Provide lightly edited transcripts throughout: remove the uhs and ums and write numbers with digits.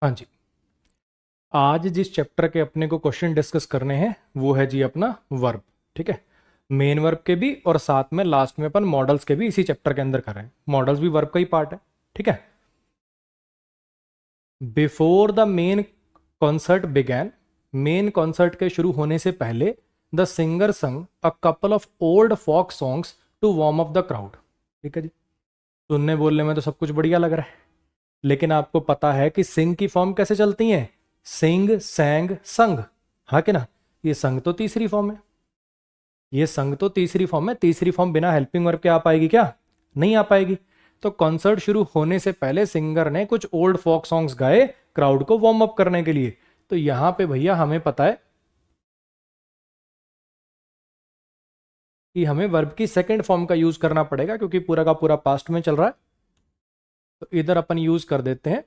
हाँ जी, आज जिस चैप्टर के अपने को क्वेश्चन डिस्कस करने हैं वो है जी अपना वर्ब। ठीक है, मेन वर्ब के भी और साथ में लास्ट में अपन मॉडल्स के भी इसी चैप्टर के अंदर कर रहे हैं। मॉडल्स भी वर्ब का ही पार्ट है। ठीक है, before the main concert began, main concert के शुरू होने से पहले the singer sang a couple of old folk songs to warm up the crowd. ठीक है जी, सुनने बोलने में तो सब कुछ बढ़िया लग रहा है, लेकिन आपको पता है कि सिंग की फॉर्म कैसे चलती है? सिंग, सैंग, संग। हाँ कि ना? ये संग तो तीसरी फॉर्म है, ये संग तो तीसरी फॉर्म है। तीसरी फॉर्म बिना हेल्पिंग वर्ब के आ पाएगी क्या? नहीं आ पाएगी। तो कॉन्सर्ट शुरू होने से पहले सिंगर ने कुछ ओल्ड फोक सॉन्ग्स गाए क्राउड को वार्म अप करने के लिए। तो यहां पे भैया हमें पता है कि हमें वर्ब की सेकंड फॉर्म का यूज करना पड़ेगा, क्योंकि पूरा का पूरा पास्ट में चल रहा है। तो इधर अपन यूज कर देते हैं।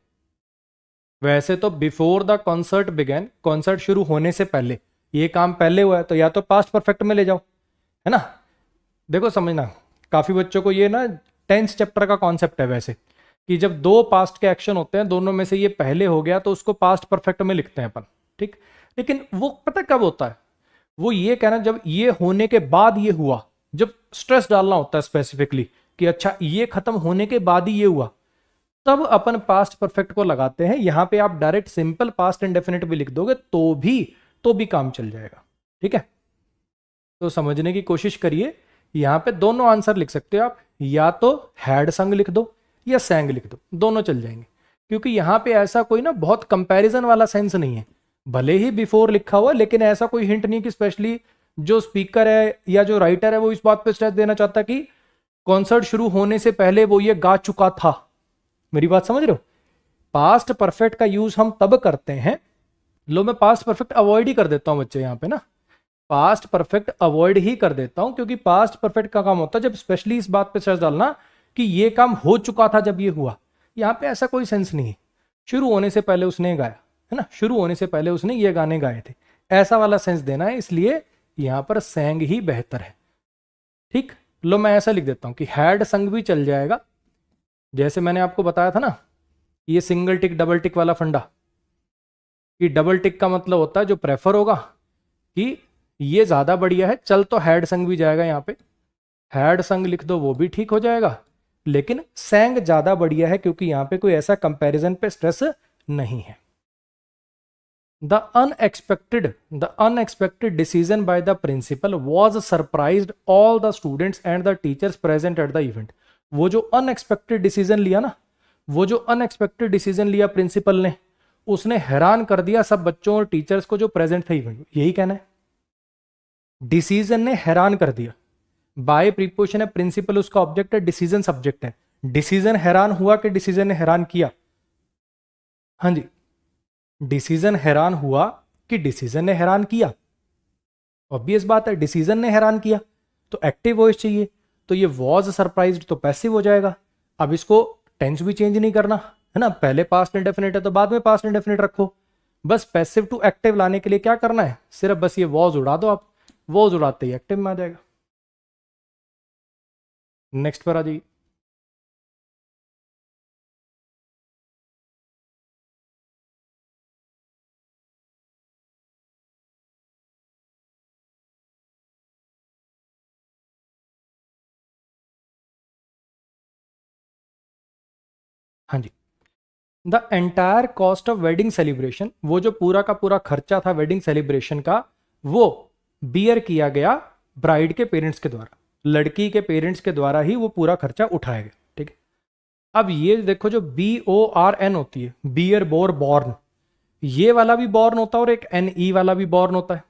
वैसे तो before the concert began, concert शुरू होने से पहले, ये काम पहले हुआ है तो या तो पास्ट परफेक्ट में ले जाओ, है ना। देखो समझना, काफी बच्चों को ये ना टेंस चैप्टर का कॉन्सेप्ट है वैसे, कि जब दो पास्ट के एक्शन होते हैं, दोनों में से ये पहले हो गया तो उसको पास्ट परफेक्ट में लिखते हैं अपन। ठीक, लेकिन वो पता कब होता है? वो ये कहना जब ये होने के बाद ये हुआ, जब स्ट्रेस डालना होता है स्पेसिफिकली कि अच्छा ये खत्म होने के बाद ही ये हुआ, तब अपन पास्ट परफेक्ट को लगाते हैं। यहां पे आप डायरेक्ट सिंपल पास्ट इंडेफिनिट भी लिख दोगे तो भी काम चल जाएगा। ठीक है, तो समझने की कोशिश करिए। यहां पे दोनों आंसर लिख सकते हो आप, या तो हैड संग लिख दो या सैंग लिख दो, दोनों चल जाएंगे। क्योंकि यहां पे ऐसा कोई ना बहुत कंपैरिजन वाला सेंस नहीं है। भले ही बिफोर लिखा हुआ, लेकिन ऐसा कोई हिंट नहीं कि स्पेशली जो स्पीकर है या जो राइटर है वो इस बात पे स्ट्रेस देना चाहता कि कॉन्सर्ट शुरू होने से पहले वो ये गा चुका था। मेरी बात समझ रहे हो? पास्ट परफेक्ट का यूज हम तब करते हैं, लो मैं पास्ट परफेक्ट अवॉइड ही कर देता हूं बच्चे यहां पे ना, पास्ट परफेक्ट अवॉइड ही कर देता हूं, क्योंकि पास्ट परफेक्ट का काम होता है जब स्पेशली इस बात पे स्ट्रेस डालना कि ये काम हो चुका था जब ये हुआ। यहां पे ऐसा कोई सेंस नहीं है शुरू होने से पहले उसने गाया, है ना, शुरू होने से पहले उसने ये गाने गाए थे, ऐसा वाला सेंस देना है, इसलिए यहां पर सैंग ही बेहतर है। ठीक, लो मैं ऐसा लिख देता हूं कि हैड संग भी चल जाएगा। जैसे मैंने आपको बताया था ना, ये सिंगल टिक डबल टिक वाला फंडा, कि डबल टिक का मतलब होता है जो प्रेफर होगा कि ये ज्यादा बढ़िया है, चल तो हैड संग भी जाएगा। यहां पे हैड संग लिख दो वो भी ठीक हो जाएगा, लेकिन सैंग ज्यादा बढ़िया है क्योंकि यहां पे कोई ऐसा कंपैरिजन पे स्ट्रेस नहीं है। The unexpected decision by the principal was surprised all the students and the teachers present at the event. वो जो अनएक्सपेक्टेड डिसीजन लिया ना, वो जो अनएक्सपेक्टेड डिसीजन लिया प्रिंसिपल ने, उसने हैरान कर दिया सब बच्चों और टीचर्स को जो प्रेजेंट थे इवेंट में। यही कहना है, डिसीजन ने हैरान कर दिया। बाय प्रीपोजिशन है, प्रिंसिपल उसका ऑब्जेक्ट है, डिसीजन सब्जेक्ट है। डिसीजन हैरान हुआ कि डिसीजन ने हैरान किया? हाँ जी, डिसीजन हैरान हुआ कि डिसीजन ने हैरान किया। ऑब्वियस बात है, डिसीजन ने हैरान किया तो एक्टिव वॉइस चाहिए, तो ये वॉज सरप्राइज्ड तो पैसिव हो जाएगा। अब इसको टेंस भी चेंज नहीं करना, है ना, पहले पास्ट इंडेफिनिट है तो बाद में पास्ट इंडेफिनिट रखो। बस पैसिव टू एक्टिव लाने के लिए क्या करना है, सिर्फ बस ये वॉज उड़ा दो आप, वॉज उड़ाते ही एक्टिव में आ जाएगा। नेक्स्ट पर आ जाइए। हाँ जी, the entire cost of wedding celebration, वो जो पूरा का पूरा खर्चा था वेडिंग सेलिब्रेशन का, वो बियर किया गया ब्राइड के पेरेंट्स के द्वारा, लड़की के पेरेंट्स के द्वारा ही वो पूरा खर्चा उठाया गया। ठीक है, अब ये देखो जो BORN होती है, बियर बोर बॉर्न, ये वाला भी बॉर्न होता है और एक NE वाला भी बॉर्न होता है।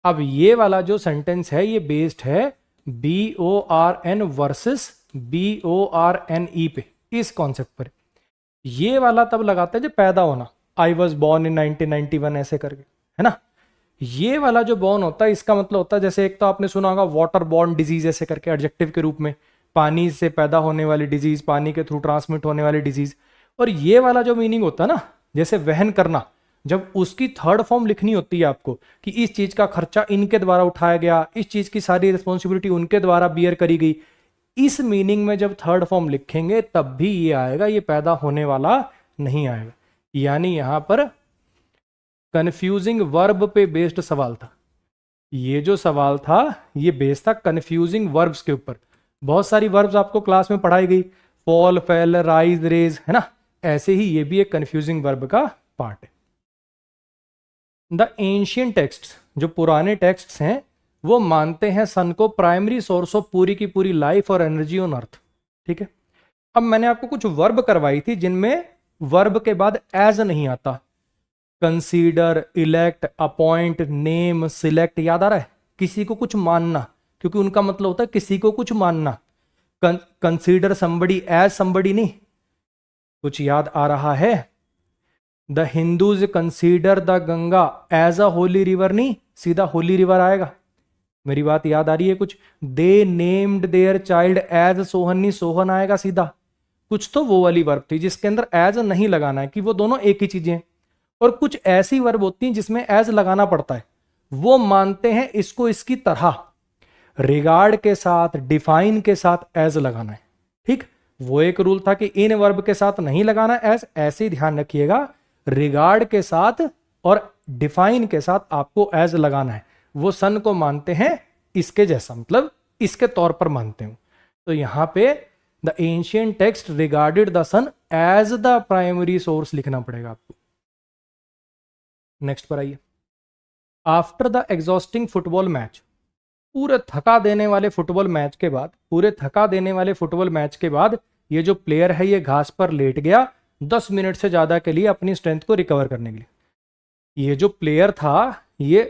अब ये वाला जो सेंटेंस है ये बेस्ड है BORN वर्सेस BORNE पे, इस कॉन्सेप्ट पर। ये वाला तब लगाते हैं जब पैदा होना, आई वॉज बॉर्न इन 1991 ऐसे करके, है ना। ये वाला जो बॉर्न होता है इसका मतलब होता है, जैसे एक तो आपने सुना होगा वाटर बॉर्न डिजीज ऐसे करके एडजेक्टिव के रूप में, पानी से पैदा होने वाली डिजीज, पानी के थ्रू ट्रांसमिट होने वाली डिजीज। और ये वाला जो मीनिंग होता है ना, जैसे वहन करना, जब उसकी थर्ड फॉर्म लिखनी होती है आपको कि इस चीज का खर्चा इनके द्वारा उठाया गया, इस चीज की सारी रिस्पॉन्सिबिलिटी उनके द्वारा बियर करी गई, इस मीनिंग में जब थर्ड फॉर्म लिखेंगे तब भी ये आएगा, ये पैदा होने वाला नहीं आएगा। यानी यहां पर कंफ्यूजिंग वर्ब पे बेस्ड सवाल था। ये जो सवाल था ये बेस्ड था कंफ्यूजिंग वर्ब्स के ऊपर। बहुत सारी वर्ब्स आपको क्लास में पढ़ाई गई, फॉल, फेल, राइज, रेज, है ना। ऐसे ही ये भी एक कंफ्यूजिंग वर्ब का पार्ट है। द एंशियंट टेक्स्ट, जो पुराने टेक्स्ट हैं, वो मानते हैं सन को प्राइमरी सोर्स ऑफ पूरी की पूरी लाइफ और एनर्जी ऑन अर्थ। ठीक है, अब मैंने आपको कुछ वर्ब करवाई थी जिनमें वर्ब के बाद एज नहीं आता। Consider, elect, appoint, name, select, याद आ रहा है? किसी को कुछ मानना, क्योंकि उनका मतलब होता है किसी को कुछ मानना। कंसीडर समबडी एज समबडी नहीं। कुछ याद आ रहा है? The Hindus consider the Ganga as a holy river नहीं, सीधा होली रिवर आएगा। मेरी बात याद आ रही है कुछ? They named their child as Sohan नहीं, सोहन आएगा सीधा। कुछ तो वो वाली वर्ब थी जिसके अंदर एज नहीं लगाना है, कि वो दोनों एक ही चीजें हैं। और कुछ ऐसी वर्ब होती हैं जिसमें एज लगाना पड़ता है, वो मानते हैं इसको इसकी तरह रिगार्ड के साथ, डिफाइन के साथ एज लगाना है। ठीक, वो एक रूल था कि इन वर्ब के साथ नहीं लगाना एज, ऐसे ही ध्यान रखिएगा। रिगार्ड के साथ और डिफाइन के साथ आपको एज लगाना है। वो सन को मानते हैं इसके जैसा, मतलब इसके तौर पर मानते हैं। तो यहां पे the ancient text regarded the sun as the primary source लिखना पड़ेगा आपको। नेक्स्ट पर आइए। After the exhausting football match, पूरे थका देने वाले फुटबॉल मैच के बाद, पूरे थका देने वाले फुटबॉल मैच के बाद ये जो प्लेयर है ये घास पर लेट गया 10 मिनट से ज्यादा के लिए अपनी स्ट्रेंथ को रिकवर करने के लिए। ये जो प्लेयर था ये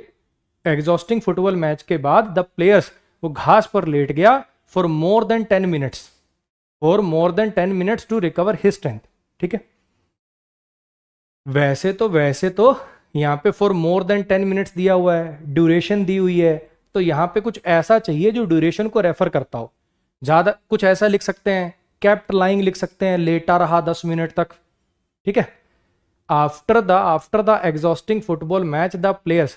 एग्जॉस्टिंग फुटबॉल मैच के बाद द प्लेयर्स, वो घास पर लेट गया for more than 10 minutes, for more than 10 minutes to recover his strength. ठीक है, वैसे तो यहां पे फॉर मोर देन 10 मिनट्स दिया हुआ है, ड्यूरेशन दी हुई है, तो यहां पे कुछ ऐसा चाहिए जो ड्यूरेशन को रेफर करता हो। ज्यादा कुछ ऐसा लिख सकते हैं, केप्ट लाइंग लिख सकते हैं, लेटा रहा 10 मिनट तक। ठीक है, after the exhausting football match the players.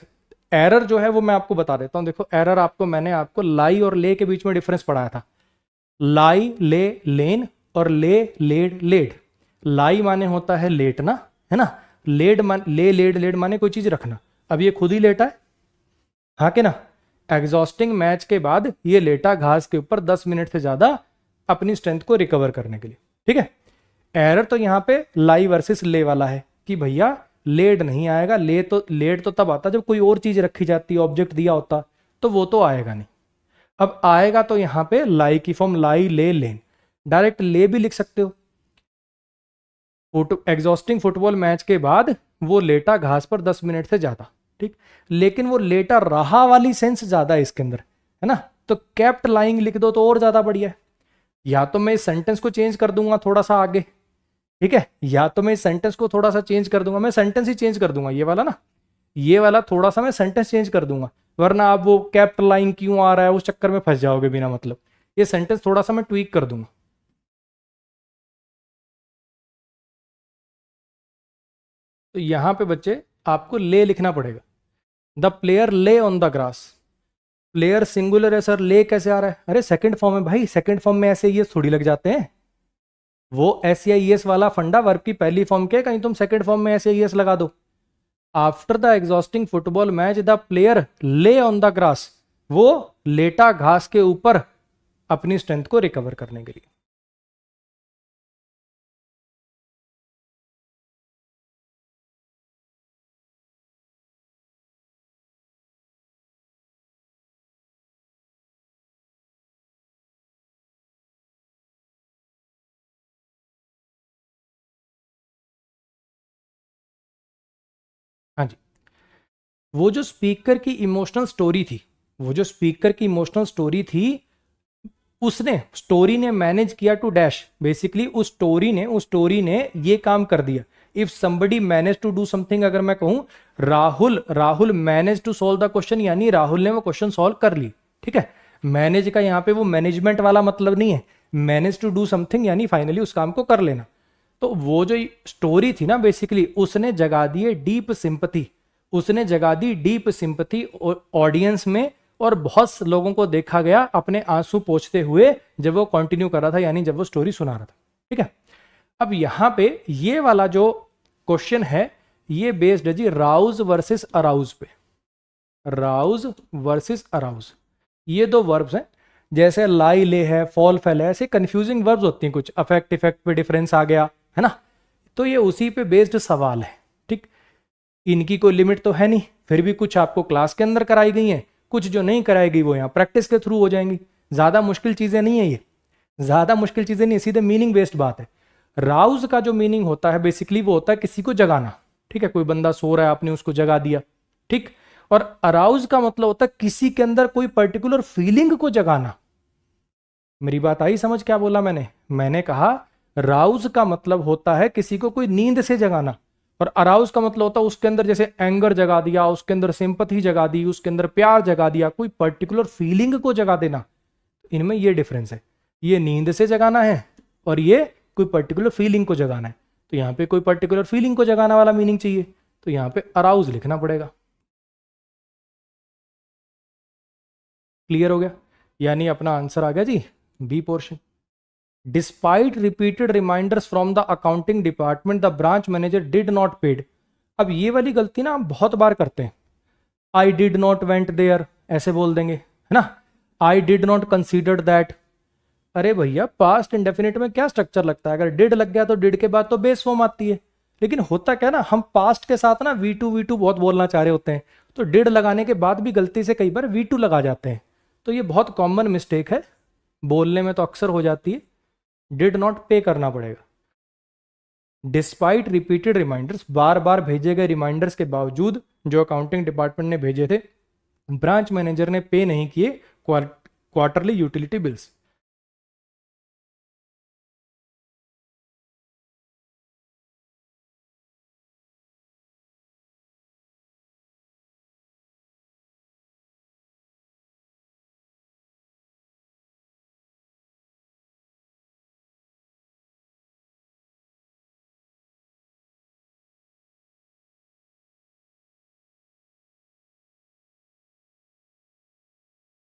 Error जो है वो मैं आपको बता देता हूं। देखो एरर मैंने आपको लाई और ले के बीच में डिफरेंस पढ़ाया था। लाई, ले, लेन, और ले, लेड, लेड। लाई माने होता है लेटना, है ना। लेड मान, ले, लेड, लेड माने कोई चीज रखना। अब ये खुद ही लेटा है, हाँ कि ना। एग्जॉस्टिंग मैच के बाद ये लेटा घास के ऊपर 10 मिनट से ज्यादा अपनी स्ट्रेंथ को रिकवर करने के लिए। ठीक है, एरर तो यहां पे लाई वर्सेस ले वाला है कि भैया लेड नहीं आएगा। लेड तो तब आता जब कोई और चीज रखी जाती, ऑब्जेक्ट दिया होता, तो वो तो आएगा नहीं। अब आएगा तो यहां पे लाई की फॉर्म लाई, ले, लेन। डायरेक्ट ले भी लिख सकते हो। एग्जॉस्टिंग फुटबॉल मैच के बाद वो लेटा घास पर 10 मिनट से ज्यादा। ठीक, लेकिन वो लेटा रहा वाली सेंस ज्यादा है इसके अंदर, है ना। तो केप्ट लाइंग लिख दो तो और ज्यादा बढ़िया है। या तो मैं इस सेंटेंस को चेंज कर दूंगा थोड़ा सा आगे, ठीक है, या तो मैं इस सेंटेंस को थोड़ा सा चेंज कर दूंगा। मैं सेंटेंस ही चेंज कर दूंगा, ये वाला ना, ये वाला थोड़ा सा मैं सेंटेंस चेंज कर दूंगा, वरना आप वो केप्ट लाइंग क्यों आ रहा है उस चक्कर में फंस जाओगे बिना मतलब। ये सेंटेंस थोड़ा सा मैं ट्वीक कर दूंगा। तो यहां पे बच्चे आपको ले लिखना पड़ेगा। द प्लेयर ले on the grass. Player singular है सर, ले कैसे आ रहा है? अरे सेकंड फॉर्म है भाई, सेकंड फॉर्म में ऐसे ये थोड़ी लग जाते हैं। वो एस या ई एस वाला फंडा वर्ब की पहली फॉर्म के, कहीं तुम सेकंड फॉर्म में ऐसे ई एस लगा दो। After the exhausting football match the player ले ऑन द ग्रास, वो लेटा घास के ऊपर अपनी स्ट्रेंथ को रिकवर करने के लिए। हाँ जी, वो जो स्पीकर की इमोशनल स्टोरी थी, वो जो स्पीकर की इमोशनल स्टोरी थी, उसने स्टोरी ने मैनेज किया टू डैश। बेसिकली उस स्टोरी ने ये काम कर दिया। If somebody manage to do something, अगर मैं कहूं Rahul manage to solve the question, यानी राहुल ने वो क्वेश्चन सॉल्व कर ली। ठीक है, मैनेज का यहां पे वो मैनेजमेंट वाला मतलब नहीं है। मैनेज टू डू समथिंग यानी फाइनली उस काम को कर लेना। तो वो जो स्टोरी थी ना, बेसिकली उसने जगा दी डीप सिंपथी, उसने जगा दी डीप सिंपथी ऑडियंस में, और बहुत लोगों को देखा गया अपने आंसू पोंछते हुए जब वो कंटिन्यू कर रहा था, यानी जब वो स्टोरी सुना रहा था। ठीक है, अब यहां पे ये वाला जो क्वेश्चन है ये बेस्ड है जी राउज वर्सेस अराउज पे। राउज वर्सेस अराउज, ये दो वर्ब्स हैं। जैसे लाई ले है, फॉल फेल है, ऐसे कंफ्यूजिंग वर्ब्स होती हैं कुछ, अफेक्ट इफेक्ट पे डिफरेंस आ गया है ना, तो ये उसी पे बेस्ड सवाल है। ठीक, इनकी कोई लिमिट तो है नहीं, फिर भी कुछ आपको क्लास के अंदर कराई गई हैं, कुछ जो नहीं कराई गई वो यहाँ प्रैक्टिस के थ्रू हो जाएंगी। ज्यादा मुश्किल चीजें नहीं है ये, ज्यादा मुश्किल चीजें नहीं, सीधे मीनिंग बेस्ड बात है। राउज का जो मीनिंग होता है बेसिकली वो होता है किसी को जगाना। ठीक है, कोई बंदा सो रहा है, आपने उसको जगा दिया। ठीक, और अराउज का मतलब होता है किसी के अंदर कोई पर्टिकुलर फीलिंग को जगाना। मेरी बात आई समझ? क्या बोला मैंने कहा राउज का मतलब होता है किसी को कोई नींद से जगाना, और अराउज का मतलब होता है उसके अंदर जैसे एंगर जगा दिया, उसके अंदर सिंपथी जगा दी, उसके अंदर प्यार जगा दिया, कोई पर्टिकुलर फीलिंग को जगा देना। इनमें ये डिफरेंस है, ये नींद से जगाना है और ये कोई पर्टिकुलर फीलिंग को जगाना है। तो यहाँ पे कोई पर्टिकुलर फीलिंग को जगाना वाला मीनिंग चाहिए, तो यहाँ पे अराउज लिखना पड़ेगा। क्लियर हो गया? यानी अपना आंसर आ गया G B portion. Despite repeated reminders from the accounting department the branch manager did not paid. अब ये वाली गलती ना हम बहुत बार करते हैं। I did not went there ऐसे बोल देंगे, है ना। I did not considered that. अरे भैया पास्ट इंडेफिनिट में क्या स्ट्रक्चर लगता है? अगर डिड लग गया तो डिड के बाद तो बेस फॉर्म आती है। लेकिन होता क्या ना, हम पास्ट के साथ ना V2 बहुत बोलना चाह रहे होते हैं, तो डिड लगाने के बाद भी गलती से कई बार V2 लगा जाते हैं। तो ये बहुत कॉमन मिस्टेक है, बोलने में तो अक्सर हो जाती है। डिड नॉट पे करना पड़ेगा। डिस्पाइट रिपीटेड रिमाइंडर्स, बार बार भेजे गए रिमाइंडर्स के बावजूद जो अकाउंटिंग डिपार्टमेंट ने भेजे थे, ब्रांच मैनेजर ने पे नहीं किए क्वार्टरली यूटिलिटी बिल्स।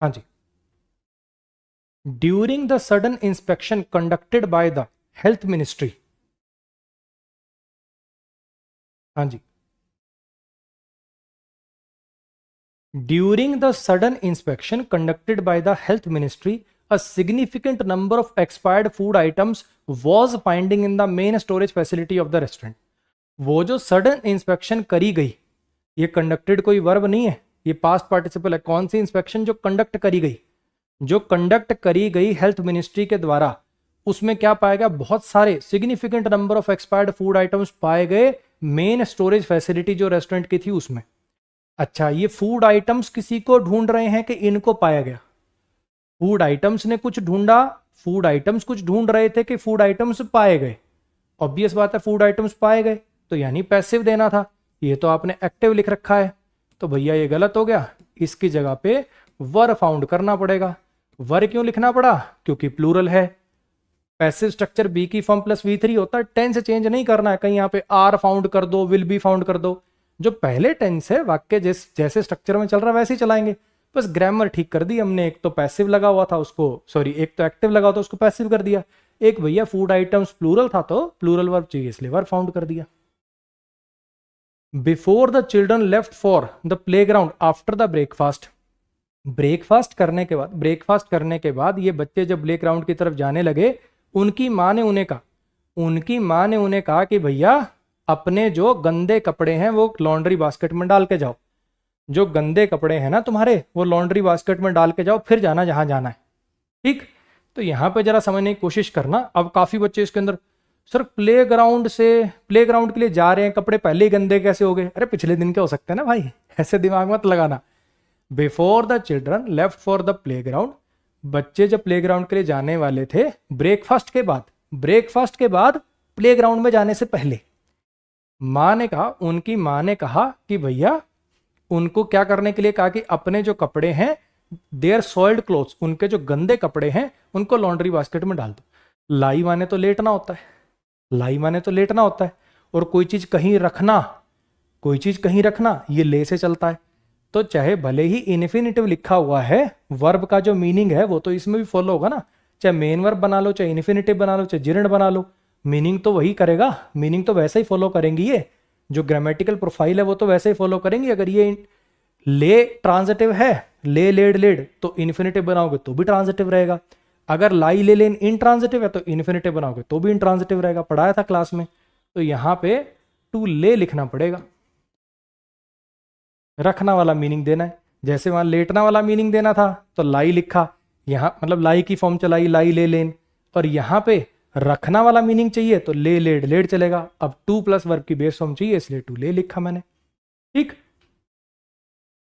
हाँ जी, during the sudden inspection conducted by the health ministry. हाँ जी, during the sudden inspection conducted by the health ministry a significant number of expired food items was finding in the main storage facility of the restaurant। वो जो sudden inspection करी गई, ये conducted कोई verb नहीं है, ये पास्ट पार्टिसिपल है। कौन सी इंस्पेक्शन? जो कंडक्ट करी गई, जो कंडक्ट करी गई हेल्थ मिनिस्ट्री के द्वारा, उसमें क्या पाया गया? बहुत सारे significant number of expired food items पाए गए मेन स्टोरेज फैसिलिटी जो रेस्टोरेंट की थी उसमें। अच्छा, ये फूड आइटम्स किसी को ढूंढ रहे हैं कि इनको पाया गया? फूड आइटम्स ने कुछ ढूंढा, फूड आइटम्स कुछ ढूंढ रहे थे कि फूड आइटम्स पाए गए? ऑब्वियस बात है, फूड आइटम्स पाए गए तो यानी पैसिव देना था। ये तो आपने एक्टिव लिख रखा है, तो भैया ये गलत हो गया। इसकी जगह पे वर फाउंड करना पड़ेगा। वर क्यों लिखना पड़ा? क्योंकि प्लूरल है। पैसिव स्ट्रक्चर बी की फॉर्म प्लस V3 होता है, टेंस चेंज नहीं करना है। कहीं यहाँ पे आर फाउंड कर दो, विल बी फाउंड कर दो। जो पहले टेंस है वाक्य जैसे स्ट्रक्चर में चल रहा है वैसे ही चलाएंगे, बस ग्रामर ठीक कर दी हमने। एक तो पैसिव लगा हुआ था उसको, सॉरी एक तो एक्टिव लगा हुआ था उसको पैसिव कर दिया। एक भैया फूड आइटम्स प्लूरल था तो प्लूरल वर्ब चाहिए इसलिए वर्ब फाउंड कर दिया। Before the children left for the playground after the breakfast. Breakfast करने के बाद ये बच्चे जब प्लेग्राउंड की तरफ जाने लगे, उनकी माँ ने उन्हें कहा कि भैया अपने जो गंदे कपड़े हैं वो लॉन्ड्री बास्केट में डाल के जाओ। जो गंदे कपड़े हैं ना तुम्हारे, वो लॉन्ड्री बास्केट में डाल के जाओ, फिर जाना जहां जाना है। ठीक, तो यहां पे जरा समझने की कोशिश करना। अब काफी बच्चे इसके अंदर, सर प्लेग्राउंड के लिए जा रहे हैं, कपड़े पहले ही गंदे कैसे हो गए? अरे पिछले दिन के हो सकते हैं ना भाई, ऐसे दिमाग मत लगाना। Before the children left for the playground, बच्चे जब प्लेग्राउंड के लिए जाने वाले थे, ब्रेकफास्ट के बाद प्लेग्राउंड में जाने से पहले उनकी माँ ने कहा कि भैया उनको क्या करने के लिए कहा कि अपने जो कपड़े हैं, देयर सॉइल्ड क्लोथ्स, उनके जो गंदे कपड़े हैं उनको लॉन्ड्री बास्केट में डाल दो। लाई माने तो लेटना होता है, और कोई चीज कहीं रखना ये ले से चलता है। तो चाहे भले ही इन्फिनिटिव लिखा हुआ है, वर्ब का जो मीनिंग है वो तो इसमें भी फॉलो होगा ना। चाहे मेन वर्ब बना लो, चाहे इन्फिनिटिव बना लो, चाहे जिरंड बना लो, मीनिंग तो वही करेगा, मीनिंग तो वैसे ही फॉलो करेंगी, ये जो ग्रामेटिकल प्रोफाइल है वो तो वैसे ही फॉलो करेंगी। अगर ये ले ट्रांजिटिव है, ले लेड लेड, तो इन्फिनेटिव बनाओगे तो भी ट्रांजिटिव रहेगा। अगर लाई ले लेन इनट्रांजिटिव है तो इन्फिनेटिव बनाओगे तो भी इनट्रांजिटिव रहेगा, पढ़ाया था क्लास में। तो यहां पे टू ले लिखना पड़ेगा, रखना वाला मीनिंग देना है। जैसे वहां लेटना वाला मीनिंग देना था तो लाई लिखा, यहां मतलब लाई की फॉर्म चलाई, लाई ले लेन, और यहां पे रखना वाला मीनिंग चाहिए तो ले लेड लेड चलेगा। अब टू प्लस वर्ब की बेस फॉर्म चाहिए इसलिए टू ले लिखा मैंने। ठीक।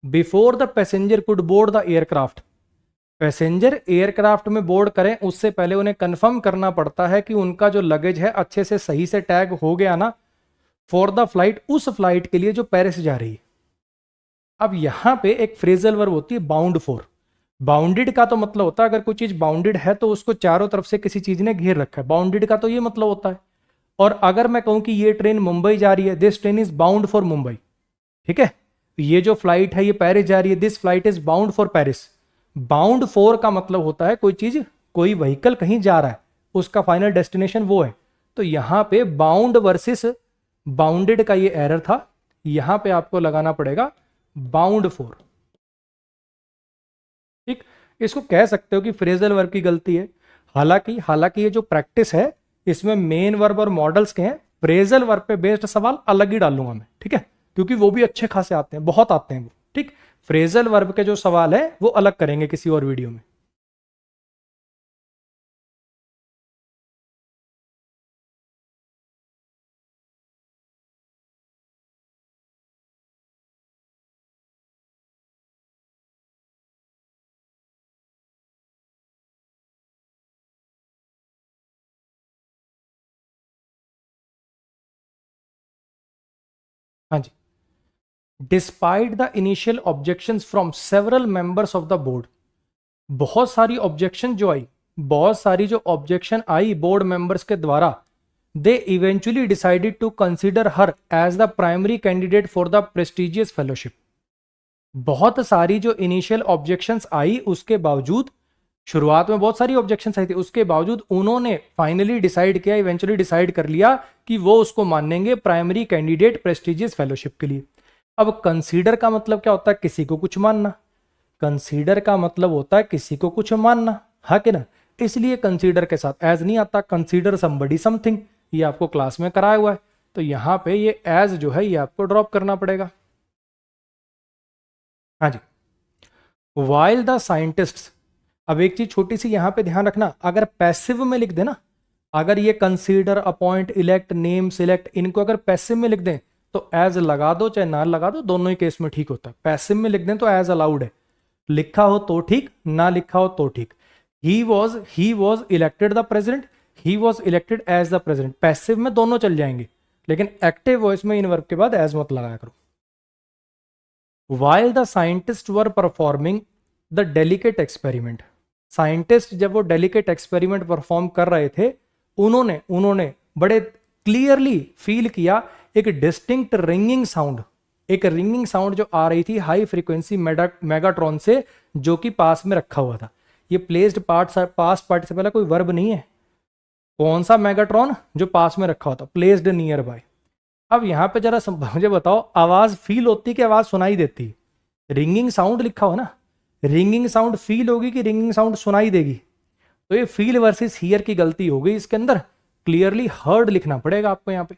Before the passenger could board the aircraft, passenger aircraft में बोर्ड करें उससे पहले उन्हें कंफर्म करना पड़ता है कि उनका जो लगेज है अच्छे से सही से टैग हो गया ना, फॉर द फ्लाइट, उस फ्लाइट के लिए जो पेरिस जा रही है। अब यहां पे एक फ्रेजल वर्ब होती है बाउंड फॉर। बाउंडेड का तो मतलब होता है अगर कोई चीज बाउंडेड है तो उसको चारों तरफ से किसी चीज ने घेर रखा है, बाउंडेड का तो ये मतलब होता है। और अगर मैं कहूं कि ये ट्रेन मुंबई जा रही है, this train is bound for Mumbai, ठीक है, ये जो फ्लाइट है ये पेरिस जा रही है, this flight is bound for Paris. Bound for का मतलब होता है कोई चीज, कोई व्हीकल कहीं जा रहा है, उसका फाइनल डेस्टिनेशन वो है। तो यहां पे बाउंड वर्सेस बाउंडेड का ये एरर था, यहां पे आपको लगाना पड़ेगा बाउंड फॉर। ठीक। इसको कह सकते हो कि फ्रेजल वर्ब की गलती है। हालांकि ये जो प्रैक्टिस है इसमें मेन वर्ब और मॉडल्स के हैं, फ्रेजल वर्ब पे बेस्ड सवाल अलग ही डालूंगा मैं, ठीक है, क्योंकि वो भी अच्छे खासे आते हैं, बहुत आते हैं वो। ठीक। फ्रेजल वर्ब के जो सवाल है वो अलग करेंगे किसी और वीडियो में। हाँ जी। Despite the initial objections from several members of the board, बहुत सारी ऑब्जेक्शन जो आई, बहुत सारी जो ऑब्जेक्शन आई बोर्ड मेंबर्स के द्वारा, they eventually decided to consider her as the primary candidate for the prestigious fellowship. बहुत सारी जो इनिशियल ऑब्जेक्शंस आई उसके बावजूद, शुरुआत में बहुत सारी ऑब्जेक्शंस आई थी, उसके बावजूद उन्होंने फाइनली डिसाइड किया, इवेंचुअली डिसाइड कर लिया कि वो उसको मानेंगे प्राइमरी कैंडिडेट प्रेस्टिजियस फेलोशिप के लिए। अब कंसीडर का मतलब क्या होता है? किसी को कुछ मानना। कंसीडर का मतलब होता है किसी को कुछ मानना, हाँ कि ना। इसलिए कंसीडर के साथ एज नहीं आता, कंसीडर समबडी समथिंग, ये आपको क्लास में कराया हुआ है। तो यहां पे ये एज जो है ये आपको ड्रॉप करना पड़ेगा। हाँ जी। वाइल द साइंटिस्ट, अब एक चीज छोटी सी यहां पे ध्यान रखना, अगर पैसिव में लिख देना, अगर ये consider, appoint, elect, name, select, इनको अगर पैसिव में लिख दें तो एज लगा दो चाहे ना लगा दो, दोनों ही केस में ठीक होता है। पैसिव में लिख दें तो एज अलाउड है, लिखा हो तो ठीक, ना लिखा हो तो ठीक। He was elected the president, he was elected as the president, passive में दोनों चल जाएंगे, लेकिन एक्टिव वॉइस में इन वर्ब के बाद एज मत लगाया करो। While the scientist were performing the delicate experiment, scientist जब वो डेलिकेट एक्सपेरिमेंट परफॉर्म कर रहे थे, उन्होंने बड़े क्लियरली फील किया एक डिस्टिंक्ट रिंगिंग साउंड, एक रिंगिंग साउंड जो आ रही थी हाई फ्रीक्वेंसी मेगाट्रॉन से, जो कि पास में रखा हुआ था। ये प्लेस्ड पास्ट पार्टिसिपल कोई वर्ब नहीं है। कौन सा मेगाट्रॉन? जो पास में रखा हुआ था, प्लेस्ड नियर बाय। अब यहां पे जरा मुझे बताओ, आवाज फील होती कि आवाज सुनाई देती? रिंगिंग साउंड लिखा हो ना, रिंगिंग साउंड फील होगी कि रिंगिंग साउंड सुनाई देगी? तो ये फील वर्सेस हियर की गलती हो गई इसके अंदर, क्लियरली हर्ड लिखना पड़ेगा आपको।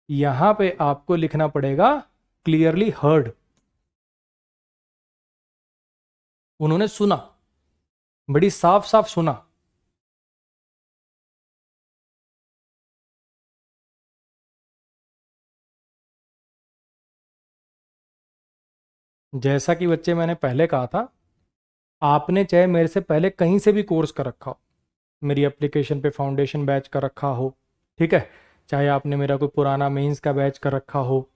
यहां पे आपको लिखना पड़ेगा क्लियरली हर्ड, उन्होंने सुना, बड़ी साफ साफ सुना। जैसा कि बच्चे मैंने पहले कहा था, आपने चाहे मेरे से पहले कहीं से भी कोर्स कर रखा हो, मेरी एप्लीकेशन पे फाउंडेशन बैच कर रखा हो, ठीक है, चाहे आपने मेरा कोई पुराना मेंस का बैच कर रखा हो,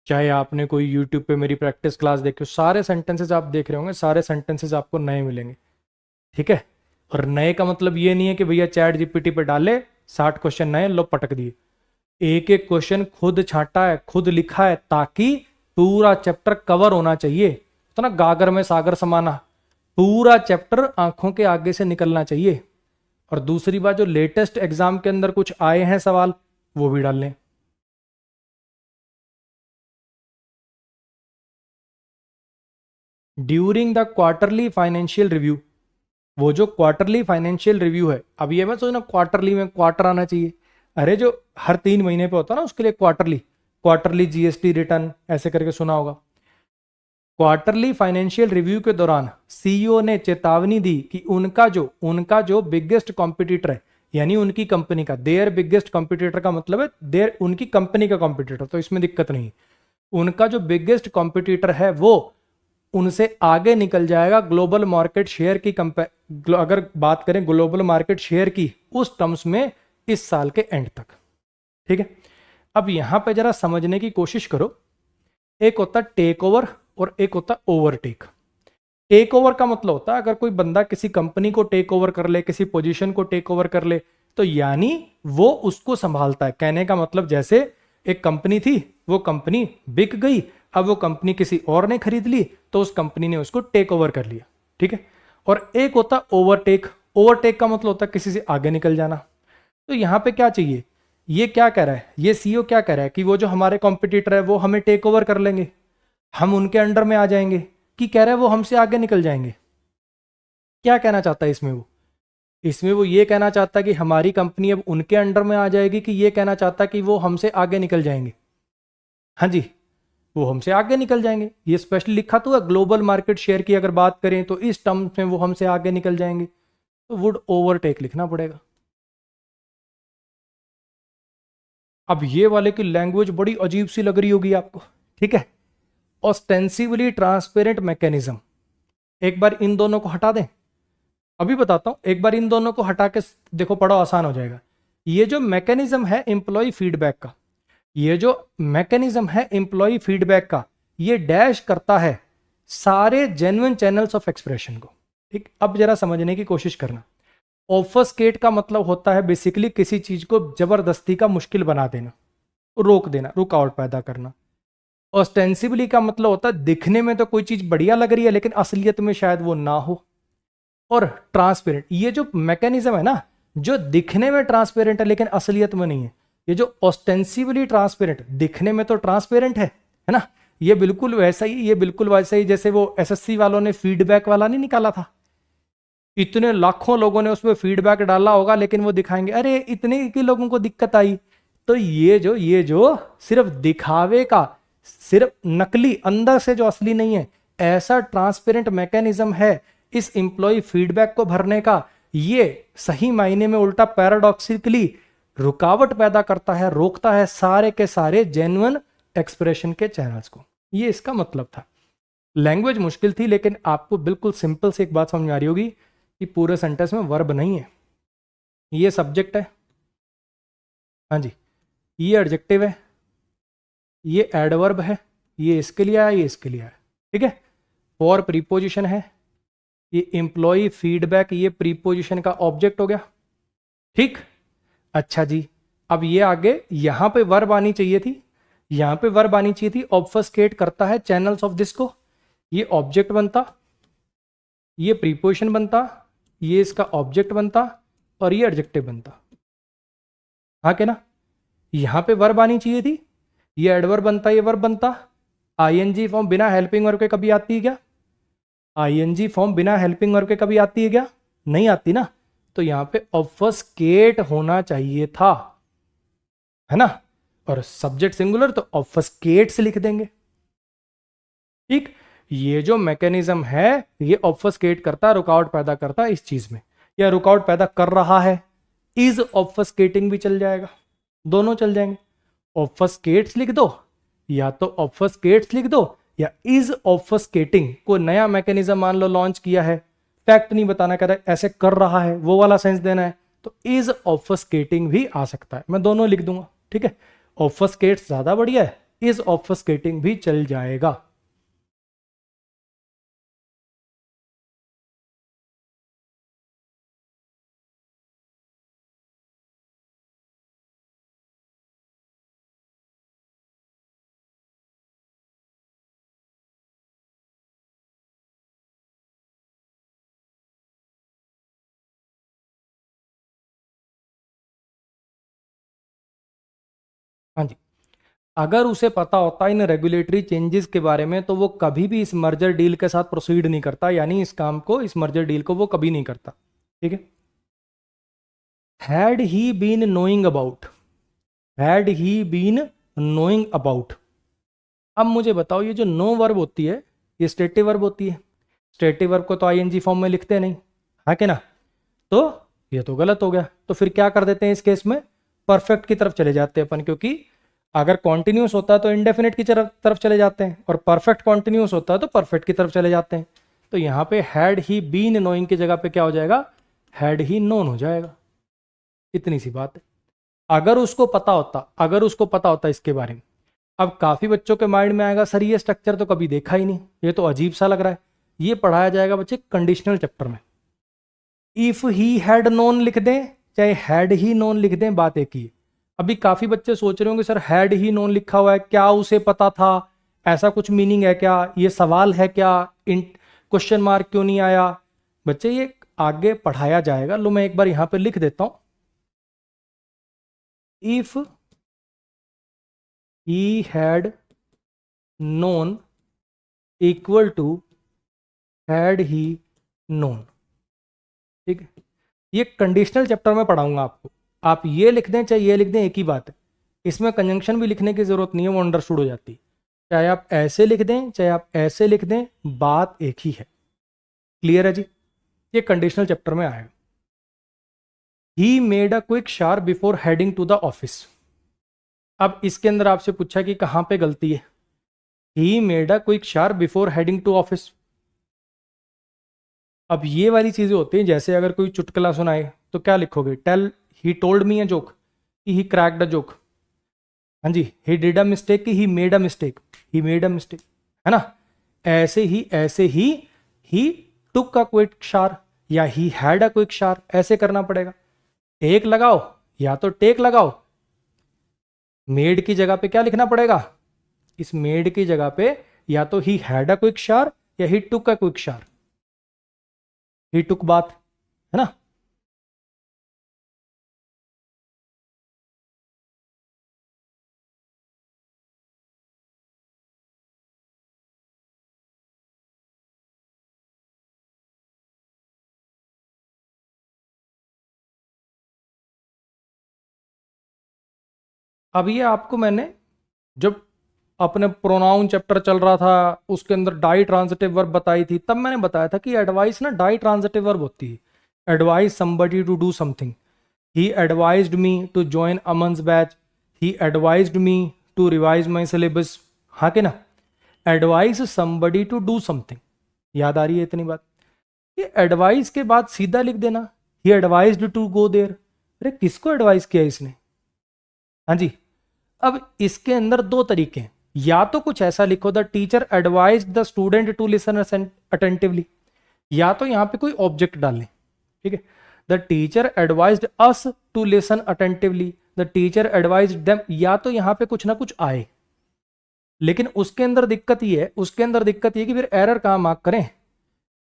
चाहे आपने कोई यूट्यूब पे मेरी प्रैक्टिस क्लास देखी हो, सारे सेंटेंसेस आप देख रहे होंगे, सारे सेंटेंसेस आपको नए मिलेंगे, ठीक है। और नए का मतलब ये नहीं है कि भैया चैट जीपीटी पे डाले 60 क्वेश्चन नए लो पटक दिए। एक एक क्वेश्चन खुद छांटा है, खुद लिखा है, ताकि पूरा चैप्टर कवर होना चाहिए। तो ना गागर में सागर समाना, पूरा चैप्टर आंखों के आगे से निकलना चाहिए। और दूसरी बात जो लेटेस्ट एग्जाम के अंदर कुछ आए हैं सवाल वो भी डाल लें। During the quarterly financial review, वो जो क्वार्टरली फाइनेंशियल रिव्यू है, अब ये मैं सोचना क्वार्टरली में क्वार्टर आना चाहिए, अरे जो हर 3 महीने पे होता है ना उसके लिए क्वार्टरली, क्वार्टरली जीएसटी रिटर्न ऐसे करके सुना होगा। क्वार्टरली फाइनेंशियल रिव्यू के दौरान सीईओ ने चेतावनी दी कि उनका जो बिगेस्ट कॉम्पिटिटर है, यानी उनकी कंपनी का, देयर बिगेस्ट कॉम्पिटिटर का मतलब है देयर उनकी कंपनी का कॉम्पिटिटर, तो इसमें दिक्कत नहीं। उनका जो बिगेस्ट कॉम्पिटिटर है वो उनसे आगे निकल जाएगा ग्लोबल मार्केट शेयर की अगर बात करें ग्लोबल मार्केट शेयर की उस टर्म्स में इस साल के एंड तक। ठीक है, अब यहां पे जरा समझने की कोशिश करो। एक होता टेक ओवर और एक होता ओवरटेक। टेक ओवर का मतलब होता है अगर कोई बंदा किसी कंपनी को टेक ओवर कर ले, किसी पोजीशन को टेक ओवर कर ले, तो यानी वो उसको संभालता है। कहने का मतलब जैसे एक कंपनी थी, वो कंपनी बिक गई, अब वो कंपनी किसी और ने खरीद ली, तो उस कंपनी ने उसको टेक ओवर कर लिया। ठीक है, और एक होता ओवरटेक। ओवरटेक का मतलब होता है किसी से आगे निकल जाना। तो यहां पे क्या चाहिए, ये क्या कह रहा है, ये सीईओ क्या कह रहा है कि वो जो हमारे कॉम्पिटिटर है वो हमें टेक ओवर कर लेंगे, हम उनके अंडर में आ जाएंगे, कि कह रहा है वो हमसे आगे निकल जाएंगे। क्या कहना चाहता है इसमें वो ये कहना चाहता है कि हमारी कंपनी अब उनके अंडर में आ जाएगी, कि ये कहना चाहता है कि वो हमसे आगे निकल जाएंगे। हाँ जी, वो हमसे आगे निकल जाएंगे, ये स्पेशली लिखा तो है। ग्लोबल मार्केट शेयर की अगर बात करें तो इस टर्म्स में वो हमसे आगे निकल जाएंगे, तो वुड ओवरटेक लिखना पड़ेगा। अब ये वाले की लैंग्वेज बड़ी अजीब सी लग रही होगी आपको। ठीक है, ऑस्टेंसिवली ट्रांसपेरेंट मैकेनिज्म, एक बार इन दोनों को हटा दें, अभी बताता हूं, एक बार इन दोनों को हटा के देखो, पढ़ो, आसान हो जाएगा। ये जो मैकेनिज्म है एम्प्लॉय फीडबैक का, ये जो मैकेनिज्म है एम्प्लॉय फीडबैक का, ये डैश करता है सारे जेन्युइन चैनल्स ऑफ एक्सप्रेशन को। ठीक, अब जरा समझने की कोशिश करना। ऑफस्केट का मतलब होता है बेसिकली किसी चीज को जबरदस्ती का मुश्किल बना देना, रोक देना, रुकावट पैदा करना। ऑस्टेंसिबली का मतलब होता है दिखने में तो कोई चीज बढ़िया लग रही है लेकिन असलियत में शायद वो ना हो। और ट्रांसपेरेंट, ये जो मैकेनिज्म है ना, जो दिखने में ट्रांसपेरेंट है लेकिन असलियत में नहीं है, ये जो ऑस्टेंसिबली ट्रांसपेरेंट, दिखने में तो ट्रांसपेरेंट है ना, ये बिल्कुल वैसा ही, ये बिल्कुल वैसा ही जैसे वो एसएससी वालों ने फीडबैक वाला नहीं निकाला था। इतने लाखों लोगों ने उसमें फीडबैक डाला होगा लेकिन वो दिखाएंगे अरे इतने के लोगों को दिक्कत आई। तो ये जो सिर्फ दिखावे का, सिर्फ नकली, अंदर से जो असली नहीं है, ऐसा ट्रांसपेरेंट मैकेनिज्म है इस इंप्लॉय फीडबैक को भरने का, ये सही मायने में उल्टा पैराडॉक्सिकली रुकावट पैदा करता है, रोकता है सारे के सारे जेन्युइन एक्सप्रेशन के चैनल्स को। ये इसका मतलब था। लैंग्वेज मुश्किल थी लेकिन आपको बिल्कुल सिंपल से एक बात समझ में आ रही होगी कि पूरे सेंटेंस में वर्ब नहीं है, ये सब्जेक्ट है, हाँ जी, ये एडजेक्टिव है, ये एडवर्ब है, ये इसके लिए आया, ये इसके लिए आया। ठीक है, फॉर प्रीपोजिशन है, ये एम्प्लॉय फीडबैक, ये प्रीपोजिशन का ऑब्जेक्ट हो गया। ठीक, अच्छा जी, अब ये आगे यहां पे वर्ब आनी चाहिए थी, यहां पे वर्ब आनी चाहिए थी। ऑब्फस्केट करता है चैनल्स ऑफ दिस को, ये ऑब्जेक्ट बनता, ये प्रीपोजिशन बनता, ये इसका ऑब्जेक्ट बनता और ये एडजेक्टिव बनता। हाँ के ना, यहां पे वर्ब आनी चाहिए थी, ये एडवर्ब बनता, ये वर्ब बनता। आईएनजी फॉर्म बिना हेल्पिंग वर्ब के कभी आती है क्या? आईएनजी फॉर्म बिना हेल्पिंग वर्ब के कभी आती है क्या? नहीं आती ना। तो यहां पे ऑब्फस्केट होना चाहिए था, है ना, और सब्जेक्ट सिंगुलर तो ऑब्फस्केट से लिख देंगे। ठीक, ये जो मैकेनिज्म है ये ऑब्फस्केट करता है, रुकावट पैदा करता है इस चीज में, या रुकावट पैदा कर रहा है। इज ऑब्फस्केटिंग भी चल जाएगा, दोनों चल जाएंगे। ऑब्फस्केट्स लिख दो, या तो ऑब्फस्केट्स लिख दो, या इज ऑब्फस्केटिंग। कोई नया मैकेनिज्म मान लो लॉन्च किया है, फैक्ट नहीं बताना, कह रहा ऐसे कर रहा है, वो वाला सेंस देना है, तो इज ऑब्फस्केटिंग भी आ सकता है, मैं दोनों लिख दूंगा। ठीक है, ऑब्फस्केट्स ज्यादा बढ़िया है, इज ऑब्फस्केटिंग भी चल जाएगा। हाँ जी, अगर उसे पता होता इन रेगुलेटरी चेंजेस के बारे में तो वो कभी भी इस मर्जर डील के साथ प्रोसीड नहीं करता, यानी इस काम को, इस मर्जर डील को वो कभी नहीं करता। ठीक है, had he been knowing about, had he been knowing about. अब मुझे बताओ, ये जो नो वर्ब होती है ये स्टेटिव वर्ब होती है, स्टेटिव वर्ब को तो आईएनजी फॉर्म में लिखते नहीं, है कि ना? तो ये तो गलत हो गया, तो फिर क्या कर देते हैं इस केस में, परफेक्ट की तरफ चले जाते हैं अपन, क्योंकि अगर कॉन्टिन्यूस होता है तो इंडेफिनिट की तरफ चले जाते हैं, और परफेक्ट कॉन्टिन्यूस होता है तो परफेक्ट की तरफ चले जाते हैं। तो यहाँ पे हैड ही बीन नोइंग की जगह पे क्या हो जाएगा, हैड ही नोन हो जाएगा। इतनी सी बात है। अगर उसको पता होता, अगर उसको पता होता इसके बारे में, अब काफी बच्चों के माइंड में आएगा, सर ये स्ट्रक्चर तो कभी देखा ही नहीं, ये तो अजीब सा लग रहा है। ये पढ़ाया जाएगा बच्चे कंडीशनल चैप्टर में। इफ ही हैड नोन लिख दें चाहे हैड ही नोन लिख दें, बात एक ही है। अभी काफी बच्चे सोच रहे होंगे सर हैड ही नोन लिखा हुआ है, क्या उसे पता था, ऐसा कुछ मीनिंग है क्या, ये सवाल है क्या, इन क्वेश्चन मार्क क्यों नहीं आया? बच्चे ये आगे पढ़ाया जाएगा। लो मैं एक बार यहां पे लिख देता हूं, if he had known equal to had he known. ठीक है, ये कंडीशनल चैप्टर में पढ़ाऊंगा आपको, आप ये लिख दें चाहे ये लिख दें एक ही बात है, इसमें कंजंक्शन भी लिखने की जरूरत नहीं है, वो अंडरस्टूड हो जाती है। चाहे आप ऐसे लिख दें चाहे आप ऐसे लिख दें, बात एक ही है। क्लियर है जी? ये कंडीशनल चैप्टर में आएगा। He made a quick share before heading to the office. अब इसके अंदर आपसे पूछा कि कहां पे गलती है, ही made a quick share before heading to office. अब ये वाली चीजें होती हैं, जैसे अगर कोई चुटकुला सुनाए तो क्या लिखोगे, tell he told me a joke, he cracked a joke. हाँ जी, he did a mistake, he made a mistake, he made a mistake, है ना? ऐसे ही टुक अ क्विक शार या ही हैड अ क्विक शार, ऐसे करना पड़ेगा। टेक लगाओ या तो टेक लगाओ, मेड की जगह पे क्या लिखना पड़ेगा, इस मेड की जगह पे या तो ही हैड अ क्विक शार या ही टुक अ क्विक शार, ही टुक बात, है ना? अब ये आपको मैंने, जब अपने प्रोनाउन चैप्टर चल रहा था उसके अंदर डाई ट्रांजिटिव वर्ब बताई थी, तब मैंने बताया था कि एडवाइस ना डाई ट्रांजिटिव वर्ब होती है। Advise somebody to do something, he advised me to join Aman's batch, he advised me to revise my syllabus, हाँ के ना? Advise somebody to do something, याद आ रही है इतनी बात? ये एडवाइस के बाद सीधा लिख देना ही एडवाइज्ड टू गो देयर। अरे किसको एडवाइस किया इसने? हाँ जी, अब इसके अंदर दो तरीके हैं, या तो कुछ ऐसा लिखो, the teacher advise the student to listen attentively, या तो यहां पे कोई ऑब्जेक्ट डालें। ठीक है, the teacher advised us to listen attentively, the teacher advised them, या तो यहां पे कुछ ना कुछ आए। लेकिन उसके अंदर दिक्कत ये है, उसके अंदर दिक्कत ये कि फिर एरर कहां मार्क करें?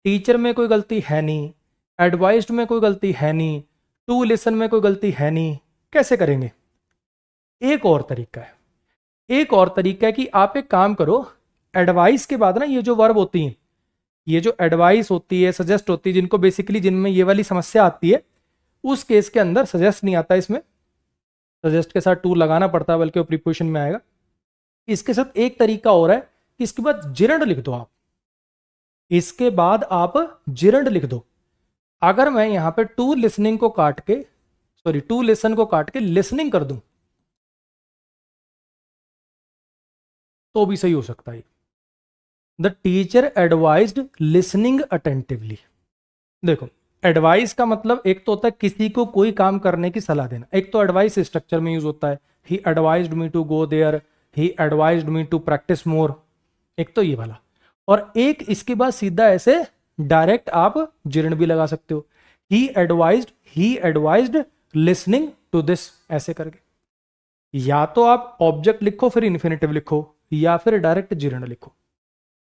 टीचर में कोई गलती है नहीं, एडवाइज्ड में कोई गलती है नहीं, टू लिसन में कोई गलती है नहीं, कैसे करेंगे? एक और तरीका है, एक और तरीका है कि आप एक काम करो, एडवाइस के बाद ना ये जो वर्ब होती हैं, ये जो एडवाइस होती है, सजेस्ट होती है, जिनको बेसिकली जिनमें ये वाली समस्या आती है, उस केस के अंदर सजेस्ट नहीं आता, इसमें सजेस्ट के साथ टू लगाना पड़ता है, बल्कि वो प्रीपोजिशन में आएगा। इसके साथ एक तरीका और है कि इसके बाद जिरंड लिख दो आप, इसके बाद आप जिरंड लिख दो। अगर मैं यहां पे टू लिसनिंग को काट के, सॉरी टू लिसन को काट के लिसनिंग कर दूं तो भी सही हो सकता है। The teacher advised listening attentively. देखो, एडवाइस का मतलब एक तो होता है किसी को कोई काम करने की सलाह देना, एक तो एडवाइस स्ट्रक्चर में यूज होता है, he advised me to go there, he advised me to practise more, एक तो ये वाला। और एक इसके बाद सीधा ऐसे डायरेक्ट आप जिरण भी लगा सकते हो, ही एडवाइज्ड लिसनिंग टू दिस, ऐसे करके। या तो आप ऑब्जेक्ट लिखो फिर इन्फिनेटिव लिखो, या फिर डायरेक्ट जिरण लिखो।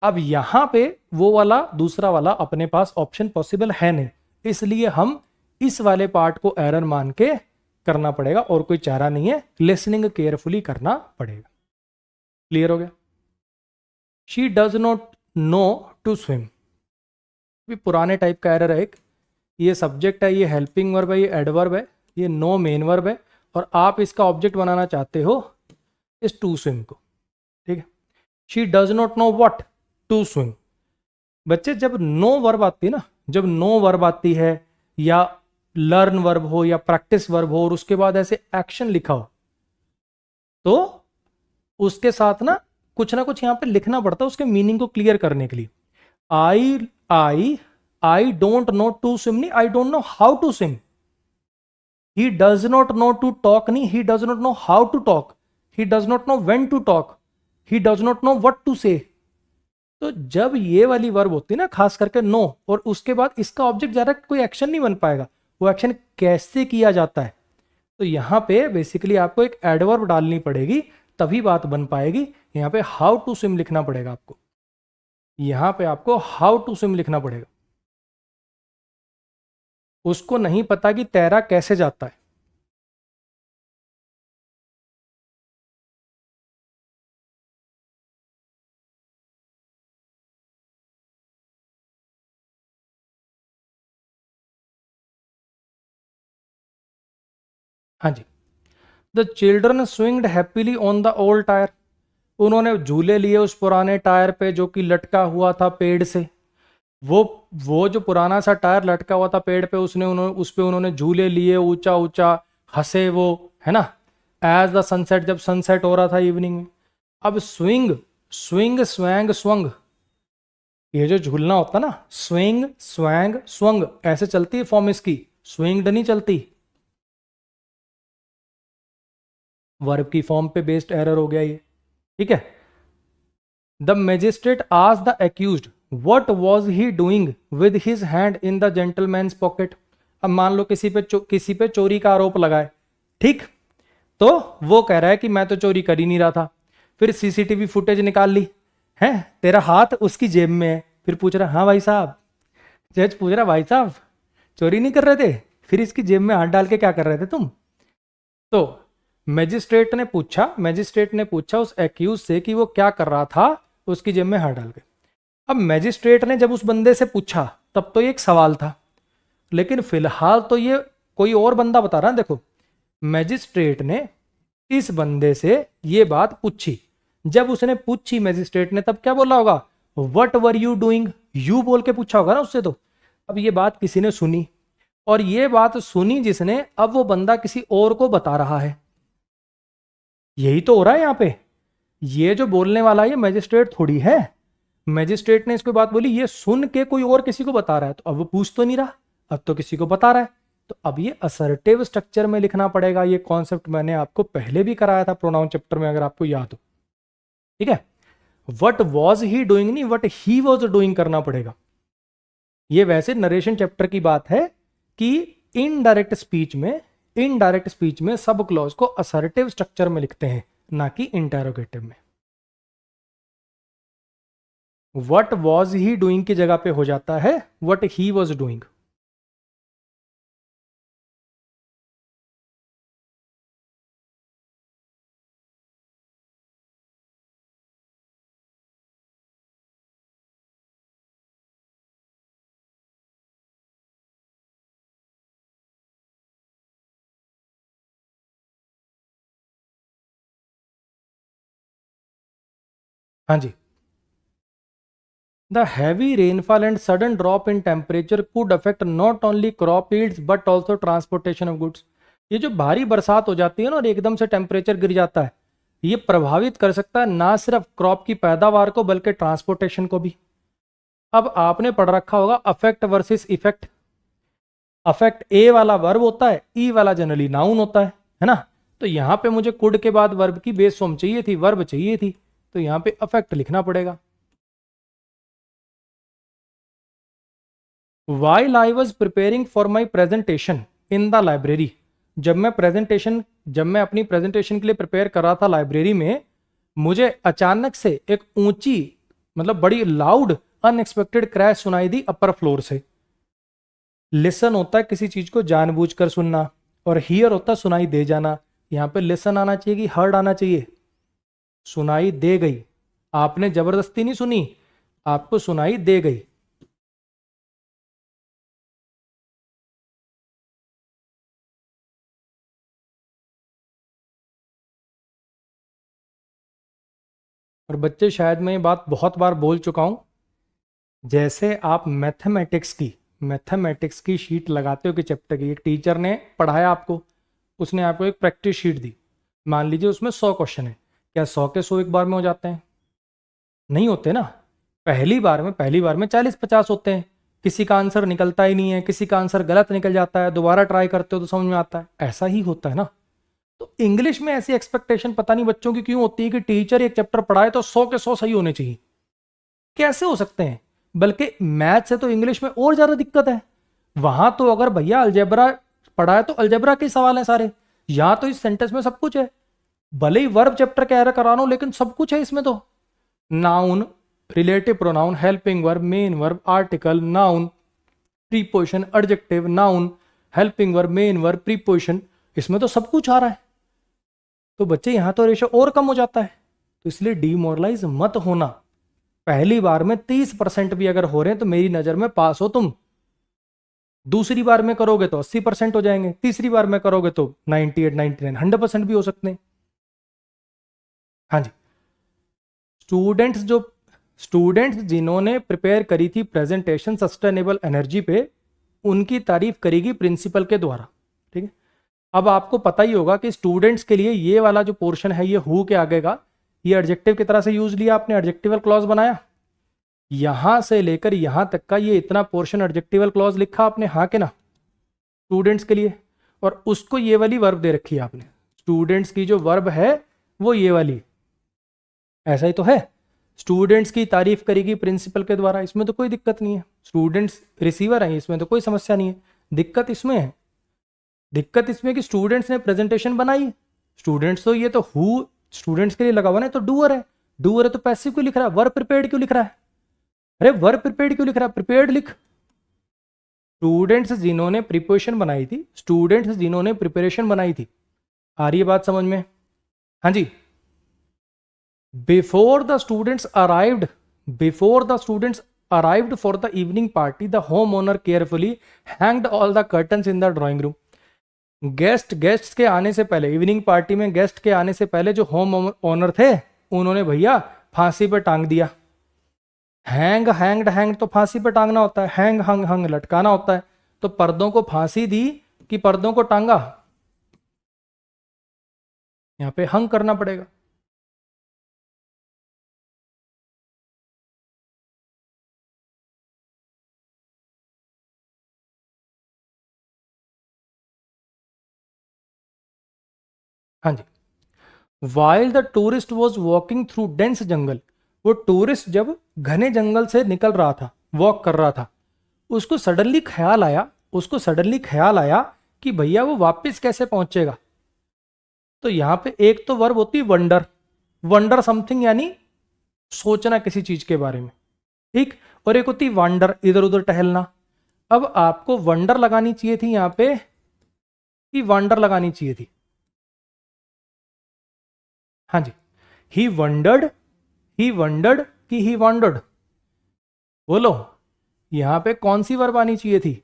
अब यहां पे वो वाला दूसरा वाला अपने पास ऑप्शन पॉसिबल है नहीं, इसलिए हम इस वाले पार्ट को एरर मान के करना पड़ेगा और कोई चारा नहीं है, लिसनिंग केयरफुली करना पड़ेगा। क्लियर हो गया? She does not know to swim, भी पुराने टाइप का एरर है एक, ये सब्जेक्ट है, ये हेल्पिंग वर्ब है, ये एडवर्ब है, ये नो मेन वर्ब है, और आप इसका ऑब्जेक्ट बनाना चाहते हो इस टू स्विम को। ठीक है, she does not know what to swim. बच्चे जब नो वर्ब आती है ना, जब नो वर्ब आती है या लर्न वर्ब हो या प्रैक्टिस वर्ब हो और उसके बाद ऐसे एक्शन लिखा हो, तो उसके साथ ना कुछ यहां पे लिखना पड़ता है उसके मीनिंग को क्लियर करने के लिए। I don't know to swim नहीं, I don't know how to swim. He does not know to talk नहीं, he does not know how to talk. He does not know when to talk. He does not know what to say. तो जब ये वाली verb होती है ना, खास करके नो, और उसके बाद इसका ऑब्जेक्ट ज्यादा कोई एक्शन नहीं बन पाएगा, वो एक्शन कैसे किया जाता है, तो यहां पे बेसिकली आपको एक एडवर्ब डालनी पड़ेगी, तभी बात बन पाएगी। यहां पे हाउ टू स्विम लिखना पड़ेगा आपको, यहां पे आपको हाउ टू स्विम लिखना पड़ेगा। उसको नहीं पता कि तैरा कैसे जाता है। हाँ जी, the children swinged happily on the old tyre. उन्होंने झूले लिए उस पुराने टायर पे जो कि लटका हुआ था पेड़ से। वो जो पुराना सा टायर लटका हुआ था पेड़ पे, उस पे उन्होंने झूले लिए, ऊंचा ऊंचा हंसे वो, है ना, एज द सनसेट, जब सनसेट हो रहा था इवनिंग में। अब स्विंग, स्विंग स्वैंग स्वंग, ये जो झूलना होता ना, स्विंग स्वैंग स्वंग ऐसे चलती है फॉर्म इसकी, स्विंग्ड नहीं चलती। वर्ब की फॉर्म पे बेस्ड एरर हो गया ये। ठीक है, द मैजिस्ट्रेट आज the accused what was he doing with his hand in the gentleman's pocket. अब मान लो किसी पे चोरी का आरोप लगाए, ठीक, तो वो कह रहा है कि मैं तो चोरी कर ही नहीं रहा था। फिर सीसीटीवी फुटेज निकाल ली है, तेरा हाथ उसकी जेब में है, फिर पूछ रहा हाँ भाई साहब, जज पूछ रहा भाई साहब चोरी नहीं कर रहे थे, फिर इसकी जेब में हाथ डाल के क्या कर रहे थे तुम। तो मैजिस्ट्रेट ने पूछा उस एक्यूज से कि वो क्या कर रहा था उसकी जेब में हाथ डाल के। अब मैजिस्ट्रेट ने जब उस बंदे से पूछा तब तो ये एक सवाल था, लेकिन फिलहाल तो ये कोई और बंदा बता रहा है। देखो, मैजिस्ट्रेट ने इस बंदे से ये बात पूछी, जब उसने पूछी मैजिस्ट्रेट ने तब क्या बोला होगा, what were you doing, you बोल के पूछा होगा ना उससे। तो अब ये बात किसी ने सुनी, और ये बात सुनी जिसने, अब वो बंदा किसी और को बता रहा है। यही तो हो रहा है यहाँ पे। ये जो बोलने वाला है ये मैजिस्ट्रेट थोड़ी है, मैजिस्ट्रेट ने इसको बात बोली, ये सुन के कोई और किसी को बता रहा है, तो अब वो पूछ तो नहीं रहा, अब तो किसी को बता रहा है। तो अब ये असर्टिव स्ट्रक्चर में लिखना पड़ेगा। ये कॉन्सेप्ट मैंने आपको पहले भी कराया था प्रोनाउन चैप्टर में, अगर आपको याद हो। ठीक है, व्हाट वाज ही डूइंग नहीं, व्हाट ही वाज डूइंग करना पड़ेगा। ये वैसे नरेशन चैप्टर की बात है कि इनडायरेक्ट स्पीच में सब क्लॉज को असर्टिव स्ट्रक्चर में लिखते हैं, ना कि इंटेरोगेटिव में। व्हाट वाज ही डूइंग की जगह पे हो जाता है व्हाट ही वाज डूइंग। हाँ जी, the heavy rainfall and sudden drop in temperature could affect not only crop yields but also transportation of goods. ये जो भारी बरसात हो जाती है ना और एकदम से टेम्परेचर गिर जाता है, ये प्रभावित कर सकता है ना सिर्फ क्रॉप की पैदावार को बल्कि ट्रांसपोर्टेशन को भी। अब आपने पढ़ रखा होगा अफेक्ट वर्सेस इफेक्ट। अफेक्ट ए वाला वर्ब होता है, ई वाला जनरली नाउन होता है ना। तो यहां पे मुझे कुड के बाद वर्ब की बेस फॉर्म चाहिए थी, वर्ब चाहिए थी, तो यहां पे अफेक्ट लिखना पड़ेगा। While I was preparing for my presentation in the library, जब मैं अपनी प्रेजेंटेशन के लिए प्रिपेयर कर रहा था लाइब्रेरी में, मुझे अचानक से एक ऊंची, मतलब बड़ी लाउड अनएक्सपेक्टेड क्रैश सुनाई दी अपर फ्लोर से। लिसन होता है किसी चीज को जानबूझकर सुनना, और हियर होता है सुनाई दे जाना। यहाँ पे लिसन आना चाहिए कि हर्ड आना चाहिए? सुनाई दे गई। आपने जबरदस्ती नहीं सुनी, आपको सुनाई दे गई। और बच्चे शायद मैं ये बात बहुत बार बोल चुका हूं, जैसे आप मैथमेटिक्स की शीट लगाते हो कि चैप्टर की, एक टीचर ने पढ़ाया आपको, उसने आपको एक प्रैक्टिस शीट दी, मान लीजिए उसमें 100 क्वेश्चन है, क्या 100 के 100 एक बार में हो जाते हैं? नहीं होते ना। पहली बार में 40-50 होते हैं, किसी का आंसर निकलता ही नहीं है, किसी का आंसर गलत निकल जाता है, दोबारा ट्राई करते हो तो समझ में आता है, ऐसा ही होता है ना। तो इंग्लिश में ऐसी एक्सपेक्टेशन पता नहीं बच्चों की क्यों होती है कि टीचर एक चैप्टर पढ़ाए तो 100 के 100 सही होने चाहिए। कैसे हो सकते हैं? बल्कि मैथ से तो इंग्लिश में और ज्यादा दिक्कत है। वहां तो अगर भैया अलजेब्रा पढ़ा है तो अलजेब्रा के सवाल हैं सारे, यहां तो इस सेंटेंस में सब कुछ है। भले ही वर्ब चैप्टर कह करा रहा हूं लेकिन सब कुछ है इसमें तो। Noun, relative pronoun, helping verb, main verb, article, noun, preposition, adjective, noun, helping verb, main verb, preposition, इसमें तो सब कुछ आ रहा है। तो बच्चे यहां तो रेशो और कम हो जाता है। तो इसलिए डीमोरलाइज मत होना। पहली बार में 30% भी अगर हो रहे हैं तो मेरी नजर में पास हो तुम। दूसरी बार में करोगे तो 80% हो जाएंगे, तीसरी बार में करोगे तो 98, 99, 100% भी हो सकते हैं। हाँ जी। स्टूडेंट्स जो स्टूडेंट्स जिन्होंने प्रिपेयर करी थी प्रेजेंटेशन सस्टेनेबल एनर्जी पे, उनकी तारीफ करेगी प्रिंसिपल के द्वारा। ठीक है। अब आपको पता ही होगा कि स्टूडेंट्स के लिए ये वाला जो पोर्शन है ये हु के आगे का, ये एडजेक्टिव की तरह से यूज लिया आपने, एडजेक्टिवल क्लॉज बनाया, यहां से लेकर यहां तक का ये इतना पोर्शन एडजेक्टिवल क्लॉज लिखा आपने, हाँ के ना, स्टूडेंट्स के लिए। और उसको ये वाली वर्ब दे रखी है आपने, स्टूडेंट्स की जो वर्ब है वो ये वाली, ऐसा ही तो है। स्टूडेंट्स की तारीफ करेगी प्रिंसिपल के द्वारा, इसमें तो कोई दिक्कत नहीं है, स्टूडेंट्स रिसीवर है, इसमें तो कोई समस्या नहीं है। दिक्कत इसमें है, दिक्कत इसमें कि स्टूडेंट्स ने प्रेजेंटेशन बनाई, स्टूडेंट्स तो ये तो हु स्टूडेंट्स के लिए लगा हुआ ना, तो डूअर है, डूअर है तो पैसिव क्यों लिख रहा है, वर्ब प्रिपेयर्ड क्यों लिख रहा है? अरे वर्ब प्रिपेयर्ड क्यों लिख रहा है, प्रिपेयर्ड लिख। स्टूडेंट्स जिन्होंने प्रिपरेशन बनाई थी, स्टूडेंट्स जिन्होंने प्रिपरेशन बनाई थी, आ रही है बात समझ में? हाँ जी। Before the students arrived, before the students arrived for the evening party, the home owner carefully hanged all the curtains in the drawing room. Guest के आने से पहले, इवनिंग पार्टी में गेस्ट के आने से पहले जो होम ओनर थे, उन्होंने भैया फांसी पे टांग दिया। हैंग, हैंग्ड, हैंग तो फांसी पे टांगना होता है, हैंग हंग हंग लटकाना होता है। तो पर्दों को फांसी दी कि पर्दों को टांगा? यहां पे हंग करना पड़ेगा। हाँ जी। While the tourist was walking through dense jungle, वो टूरिस्ट जब घने जंगल से निकल रहा था, वॉक कर रहा था, उसको सडनली ख्याल आया, उसको सडनली ख्याल आया कि भैया वो वापस कैसे पहुंचेगा। तो यहां पे एक तो वर्ब होती है वंडर, वंडर समथिंग यानी सोचना किसी चीज के बारे में, ठीक। और एक होती वंडर, इधर उधर टहलना। अब आपको वंडर लगानी चाहिए थी यहां पे कि वंडर लगानी चाहिए थी? हाँ जी। ही वंडर्ड, ही वंडर्ड कि ही वॉन्डर्ड? बोलो, यहां पे कौन सी वर्ब आनी चाहिए थी?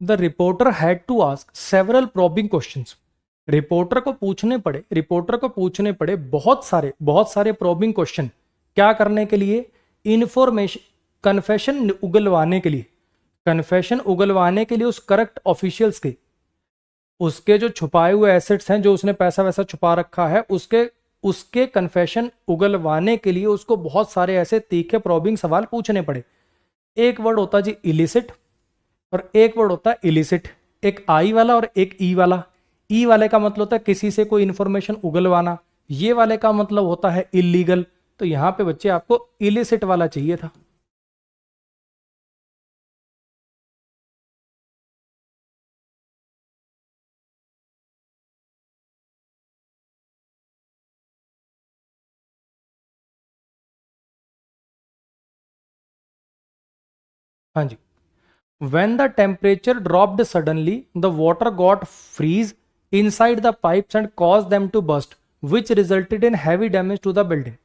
The reporter had to ask several probing questions. Reporter को पूछने पड़े बहुत सारे प्रोबिंग क्वेश्चन। क्या करने के लिए? इंफॉर्मेशन, कन्फेशन उगलवाने के लिए, कन्फेशन उगलवाने के लिए उस करेक्ट ऑफिशियल्स के, उसके जो छुपाए हुए एसेट्स हैं, जो उसने पैसा वैसा छुपा रखा है, उसके उसके कन्फेशन उगलवाने के लिए उसको बहुत सारे ऐसे तीखे प्रोबिंग सवाल पूछने पड़े। एक वर्ड होता जी इलिसिट, और एक वर्ड होता है इलिसिट, एक आई वाला और एक ई वाला। ई वाले का मतलब होता है किसी से कोई इंफॉर्मेशन उगलवाना, ये वाले का मतलब होता है इलीगल। तो यहां पे बच्चे आपको इलिसिट वाला चाहिए था। हाँ जी, when the temperature dropped suddenly the water got freeze inside the pipes and caused them to burst which resulted in heavy damage to the building।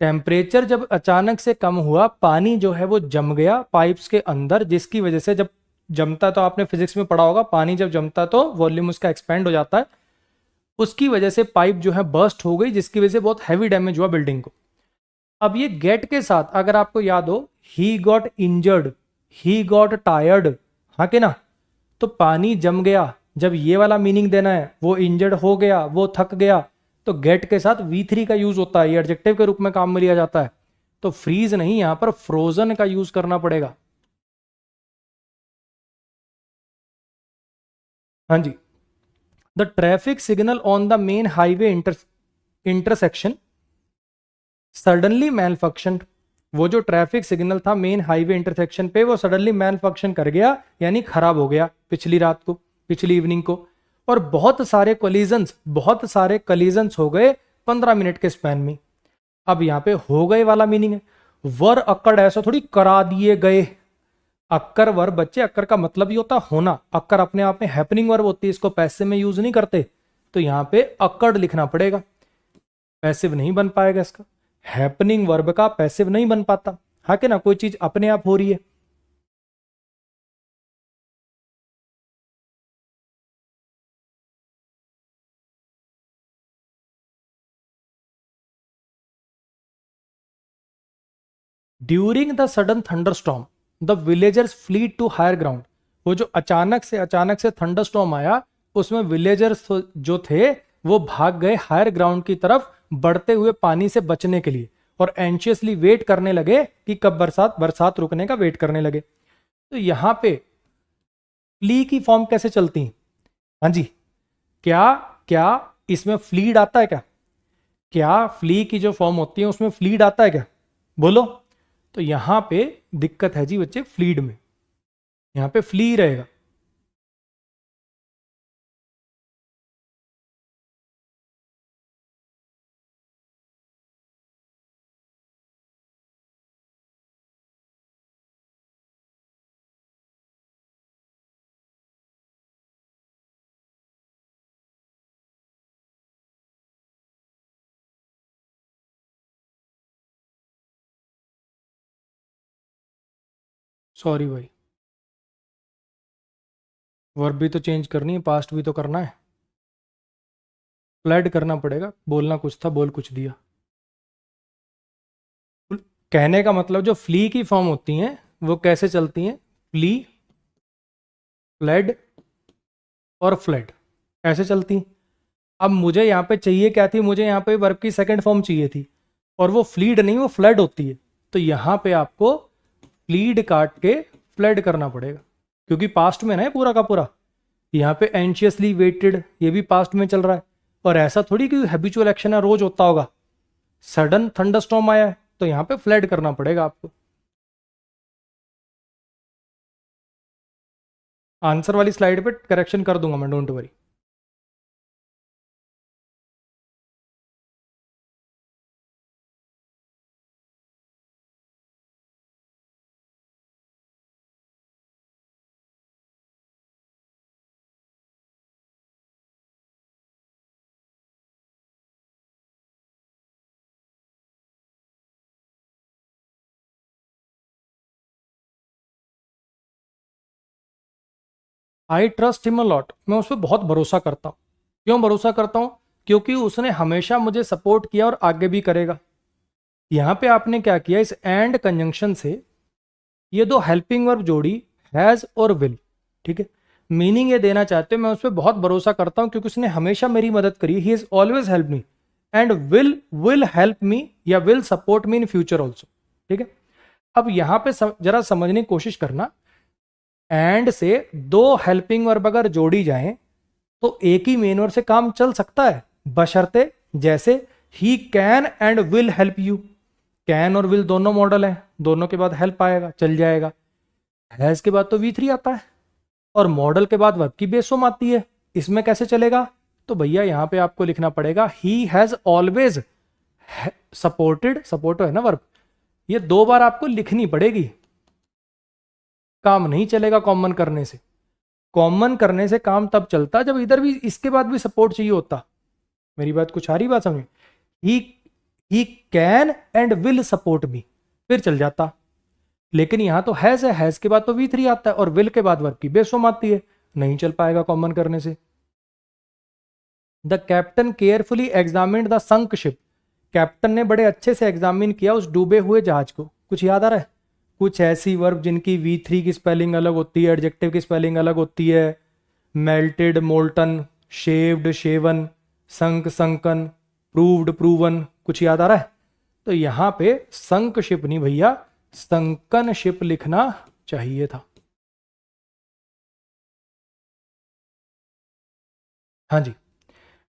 Temperature जब अचानक से कम हुआ, पानी जो है वो जम गया पाइप्स के अंदर, जिसकी वजह से, जब जमता तो आपने फिजिक्स में पढ़ा होगा, पानी जब जमता तो वॉल्यूम उसका एक्सपेंड हो जाता है, उसकी वजह से पाइप जो है बर्स्ट हो गई, जिसकी वजह से बहुत हैवी डैमेज हुआ बिल्डिंग को। अब ये गेट के साथ अगर आपको याद हो, he got injured, he got tired, हाँ कि ना, तो पानी जम गया, जब ये वाला मीनिंग देना है, वो इंजर्ड हो गया, वो थक गया, तो गेट के साथ V3 का यूज होता है, ये एडजेक्टिव के रूप में काम में लिया जाता है। तो फ्रीज नहीं, यहां पर फ्रोजन का यूज करना पड़ेगा। हाँ जी, the traffic signal on the main highway intersection suddenly malfunction. वो जो ट्रैफिक सिग्नल था मेन हाईवे इंटरसेक्शन पे, वो सडनली मैल फंक्शन कर गया, यानी खराब हो गया पिछली रात को, पिछली इवनिंग को, और बहुत सारे कॉलिजन्स हो गए 15 मिनट के स्पैन में। अब यहां पे हो गए वाला मीनिंग है, वर अक्कड़, ऐसा थोड़ी करा दिए गए। अक्कर वर्ब बच्चे, अक्कर का मतलब ही होता होना, अक्कर अपने आप में हैपनिंग वर्ब होती है, इसको पैसिव में यूज नहीं करते, तो यहां पे अक्कड़ लिखना पड़ेगा, पैसिव नहीं बन पाएगा इसका, हैपनिंग वर्ब का पैसिव नहीं बन पाता, हाँ कि ना, कोई चीज अपने आप हो रही है। During the sudden thunderstorm the villagers fled to higher ground. वो जो अचानक से थंडरस्टॉर्म आया, उसमें विलेजर्स जो थे वो भाग गए हायर ग्राउंड की तरफ, बढ़ते हुए पानी से बचने के लिए, और एंशियसली वेट करने लगे कि कब बरसात रुकने का वेट करने लगे। तो यहां पे फ्ली की फॉर्म कैसे चलती है? हाँ जी, क्या क्या इसमें फ्लीड आता है क्या? क्या फ्ली की जो फॉर्म होती है उसमें फ्लीड आता है क्या? बोलो। तो यहां पे दिक्कत है जी बच्चे, फ्लीड में, यहां पे फ्ली रहेगा। सॉरी भाई, वर्ब भी तो चेंज करनी है, पास्ट भी तो करना है, फ्लड करना पड़ेगा, बोलना कुछ था बोल कुछ दिया। कहने का मतलब जो फ्ली की फॉर्म होती हैं वो कैसे चलती हैं? फ्ली, फ्लड और फ्लड, ऐसे चलती। अब मुझे यहाँ पे चाहिए क्या थी? मुझे यहाँ पे वर्ब की सेकंड फॉर्म चाहिए थी, और वो फ्लीड नहीं, वो फ्लड होती है। तो यहाँ पे आपको फ्लीड काट के फ्लड करना पड़ेगा, क्योंकि पास्ट में ना है पूरा का पूरा। यहाँ पे एंशियसली वेटेड, ये भी पास्ट में चल रहा है, और ऐसा थोड़ी कि हैबिचुअल एक्शन है रोज होता होगा। सडन थंडरस्टॉर्म आया है तो यहाँ पे फ्लड करना पड़ेगा आपको। आंसर वाली स्लाइड पे करेक्शन कर दूंगा मैं, don't worry. I trust him a lot, मैं उस पर बहुत भरोसा करता हूँ। क्यों भरोसा करता हूँ? क्योंकि उसने हमेशा मुझे सपोर्ट किया और आगे भी करेगा। यहाँ पे आपने क्या किया, इस एंड कंजंक्शन से ये दो हेल्पिंग वर्ब जोड़ी, हैज और विल, ठीक है। मीनिंग ये देना चाहते हो मैं उस पर बहुत भरोसा करता हूँ क्योंकि उसने हमेशा मेरी मदद करी, he is always help me, and will help me या will support me in future also, ठीक है। अब यहाँ पे जरा समझने की कोशिश करना, एंड से दो हेल्पिंग वर्ब अगर जोड़ी जाएं तो एक ही मेन वर्ब से काम चल सकता है, बशर्ते जैसे ही can and will help you. Can और विल दोनों मॉडल है, दोनों के बाद हेल्प आएगा, चल जाएगा। हैज के बाद तो V3 आता है, और मॉडल के बाद वर्ब की बेस फॉर्म आती है, इसमें कैसे चलेगा? तो भैया यहां पे आपको लिखना पड़ेगा he has always supported, support है ना वर्ब, ये दो बार आपको लिखनी पड़ेगी। काम नहीं चलेगा कॉमन करने से। कॉमन करने से काम तब चलता जब इधर भी इसके बाद भी सपोर्ट चाहिए होता। मेरी बात कुछ आ रही बात समझ? He he can and will support me, फिर चल जाता। लेकिन यहां तो हैज के बाद तो वी थ्री आता है और विल के बाद वर्ब की बेस फॉर्म आती है, नहीं चल पाएगा कॉमन करने से। The captain carefully examined the sunk ship, captain ने बड़े अच्छे से एग्जामिन किया उस डूबे हुए जहाज को। कुछ याद आ रहा है? कुछ ऐसी वर्ब जिनकी वी थ्री की स्पेलिंग अलग होती है, एडजेक्टिव की स्पेलिंग अलग होती है। मेल्टेड मोल्टन, शेव्ड शेवन, संक संकन, प्रूव्ड प्रूवन। कुछ याद आ रहा है? तो यहां पे संक शिप नहीं भैया, संकन शिप लिखना चाहिए था। हाँ जी।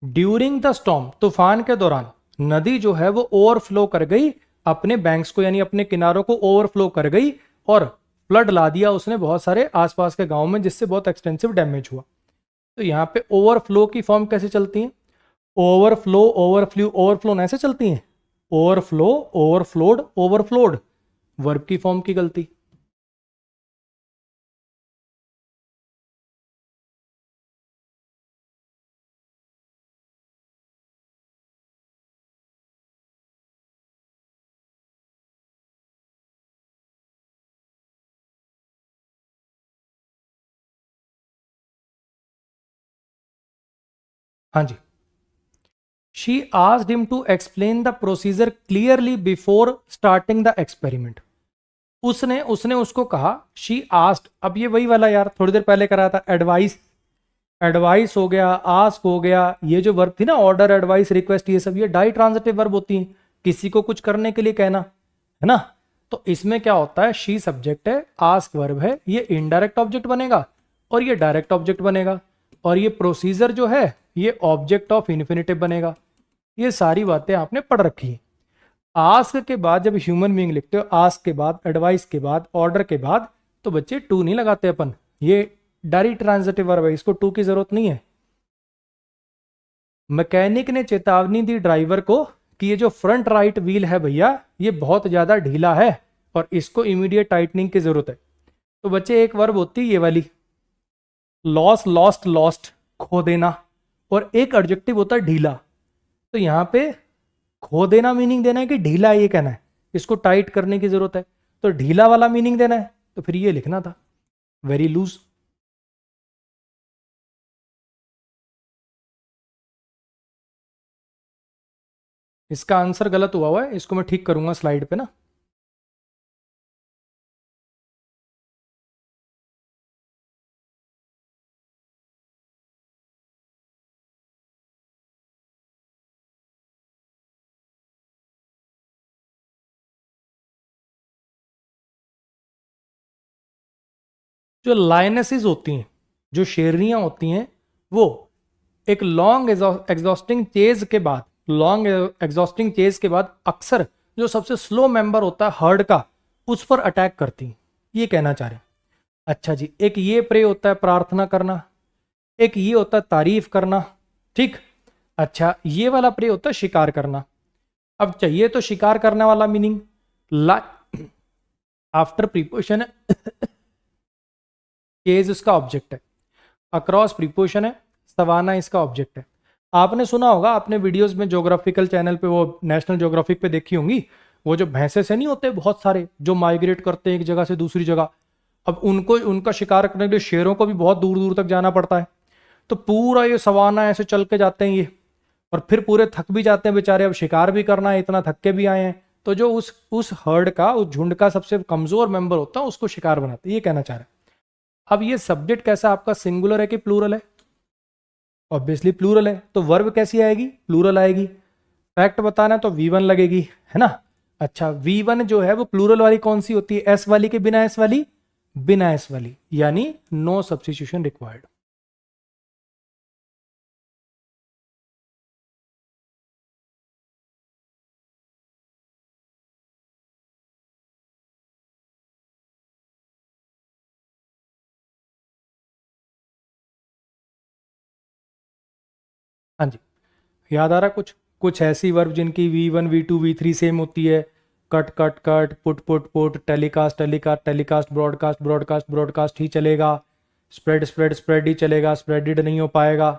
ड्यूरिंग द स्टॉर्म, तूफान के दौरान नदी जो है वो ओवरफ्लो कर गई अपने बैंक्स को, यानी अपने किनारों को ओवरफ्लो कर गई और फ्लड ला दिया उसने बहुत सारे आसपास के गांव में, जिससे बहुत एक्सटेंसिव डैमेज हुआ। तो यहाँ पे ओवरफ्लो की फॉर्म कैसे चलती है? ओवरफ्लो, ओवरफ्लू, ओवरफ्लोन ऐसे चलती हैं। ओवरफ्लो, ओवरफ्लोड, ओवरफ्लोड, वर्ब की फॉर्म की गलती। हाँ जी। She asked him to explain the procedure clearly before starting the experiment. उसने उसने उसको कहा, शी आस्क्ड, अब ये वही वाला यार थोड़ी देर पहले करा था, एडवाइस। एडवाइस हो गया, आस्क हो गया। ये जो वर्ब थी ना, ऑर्डर, एडवाइस, रिक्वेस्ट, ये सब ये डाई ट्रांजिटिव वर्ब होती हैं, किसी को कुछ करने के लिए कहना, है ना। तो इसमें क्या होता है, शी सब्जेक्ट है, आस्क वर्ब है, ये इनडायरेक्ट ऑब्जेक्ट बनेगा और ये डायरेक्ट ऑब्जेक्ट बनेगा, और ये प्रोसीजर जो है ये ऑब्जेक्ट ऑफ इन्फिनिटिव बनेगा। ये सारी बातें आपने पढ़ रखी है। आस्क के बाद जब ह्यूमन बीइंग लिखते हो, आस्क के बाद, एडवाइस के बाद, ऑर्डर के बाद, तो बच्चे टू नहीं लगाते अपन, ये डायरेक्ट ट्रांजिटिव वर्ब है, इसको टू की जरूरत नहीं है। मैकेनिक ने चेतावनी दी ड्राइवर को कि ये जो फ्रंट राइट व्हील है भैया ये बहुत ज्यादा ढीला है और इसको इमीडिएट टाइटनिंग की जरूरत है। तो बच्चे एक वर्ब होती है ये वाली, लॉस, लॉस्ट, लॉस्ट, खो देना, और एक एडजेक्टिव होता है ढीला। तो यहां पे खो देना मीनिंग देना है कि ढीला है ये कहना है, इसको टाइट करने की जरूरत है, तो ढीला वाला मीनिंग देना है, तो फिर ये लिखना था, वेरी लूज। इसका आंसर गलत हुआ है, इसको मैं ठीक करूंगा स्लाइड पे ना। जो लाइनेसिस होती हैं, जो शेरनियां होती हैं, वो एक लॉन्ग एग्जॉस्टिंग चेज के बाद, लॉन्ग एग्जॉस्टिंग चेज के बाद अक्सर जो सबसे स्लो मेंबर होता है हर्ड का, उस पर अटैक करती हैं, ये कहना चाह रहे हैं। अच्छा जी, एक ये प्रे होता है प्रार्थना करना, एक ये होता है तारीफ करना, ठीक। अच्छा, ये वाला प्रे होता है शिकार करना। अब चाहिए तो शिकार करने वाला मीनिंग, ला आफ्टर प्रीपोजिशन केज उसका ऑब्जेक्ट है, अक्रॉस प्रीपोजिशन है, सवाना इसका ऑब्जेक्ट है। आपने सुना होगा, आपने वीडियोस में ज्योग्राफिकल चैनल पे, वो नेशनल ज्योग्राफिक पे देखी होंगी, वो जो भैंसे से नहीं होते बहुत सारे जो माइग्रेट करते हैं एक जगह से दूसरी जगह, अब उनको, उनका शिकार करने के लिए शेरों को भी बहुत दूर दूर तक जाना पड़ता है। तो पूरा ये सवाना ऐसे चल के जाते हैं ये, और फिर पूरे थक भी जाते हैं बेचारे, अब शिकार भी करना है, इतना थक के भी आए हैं। तो जो उस हर्ड का, उस झुंड का सबसे कमजोर मेंबर होता है उसको शिकार बनाते हैं, ये कहना चाह रहे हैं। अब ये सब्जेक्ट कैसा आपका, सिंगुलर है कि प्लूरल है? ऑब्वियसली प्लूरल है, तो वर्ब कैसी आएगी, प्लूरल आएगी। फैक्ट बताना तो V1 लगेगी, है ना। अच्छा, V1 जो है वो प्लूरल वाली कौन सी होती है, एस वाली के बिना एस वाली? बिना एस वाली, यानी नो सब्स्टिट्यूशन रिक्वायर्ड। हाँ जी, याद आ रहा कुछ? कुछ ऐसी वर्ब जिनकी V1 V2 V3 सेम होती है, cut cut cut, put put put, telecast telecast telecast, broadcast broadcast broadcast ही चलेगा, स्प्रेड स्प्रेड स्प्रेड ही चलेगा, स्प्रेडिड नहीं हो पाएगा।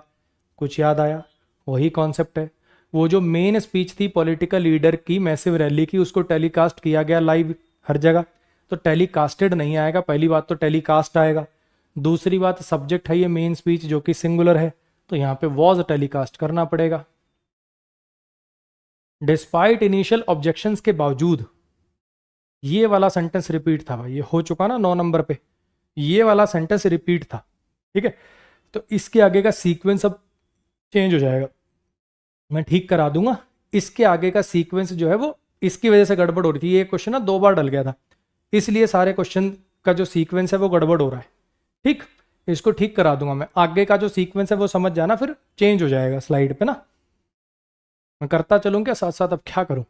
कुछ याद आया? वही कॉन्सेप्ट है। वो जो मेन स्पीच थी पॉलिटिकल लीडर की मैसिव रैली की, उसको टेलीकास्ट किया गया लाइव हर जगह, तो टेलीकास्टेड नहीं आएगा। पहली बात तो टेलीकास्ट आएगा। दूसरी बात सब्जेक्ट है ये मेन स्पीच जो कि सिंगुलर है, तो यहाँ पे वॉज टेलीकास्ट करना पड़ेगा। डिस्पाइट इनिशियल ऑब्जेक्शंस के बावजूद, ये वाला सेंटेंस रिपीट था भाई, ये हो चुका ना 9 नंबर पे, ये वाला सेंटेंस रिपीट था, ठीक है। तो इसके आगे का सीक्वेंस अब चेंज हो जाएगा, मैं ठीक करा दूंगा। इसके आगे का सीक्वेंस जो है वो इसकी वजह से गड़बड़ हो रही थी। ये क्वेश्चन ना 2 बार डल गया था, इसलिए सारे क्वेश्चन का जो सीक्वेंस है वो गड़बड़ हो रहा है, ठीक। इसको ठीक करा दूंगा मैं। आगे का जो सीक्वेंस है वो समझ जाना, फिर चेंज हो जाएगा स्लाइड पे ना। मैं करता चलूँ क्या साथ साथ? अब क्या करूँ?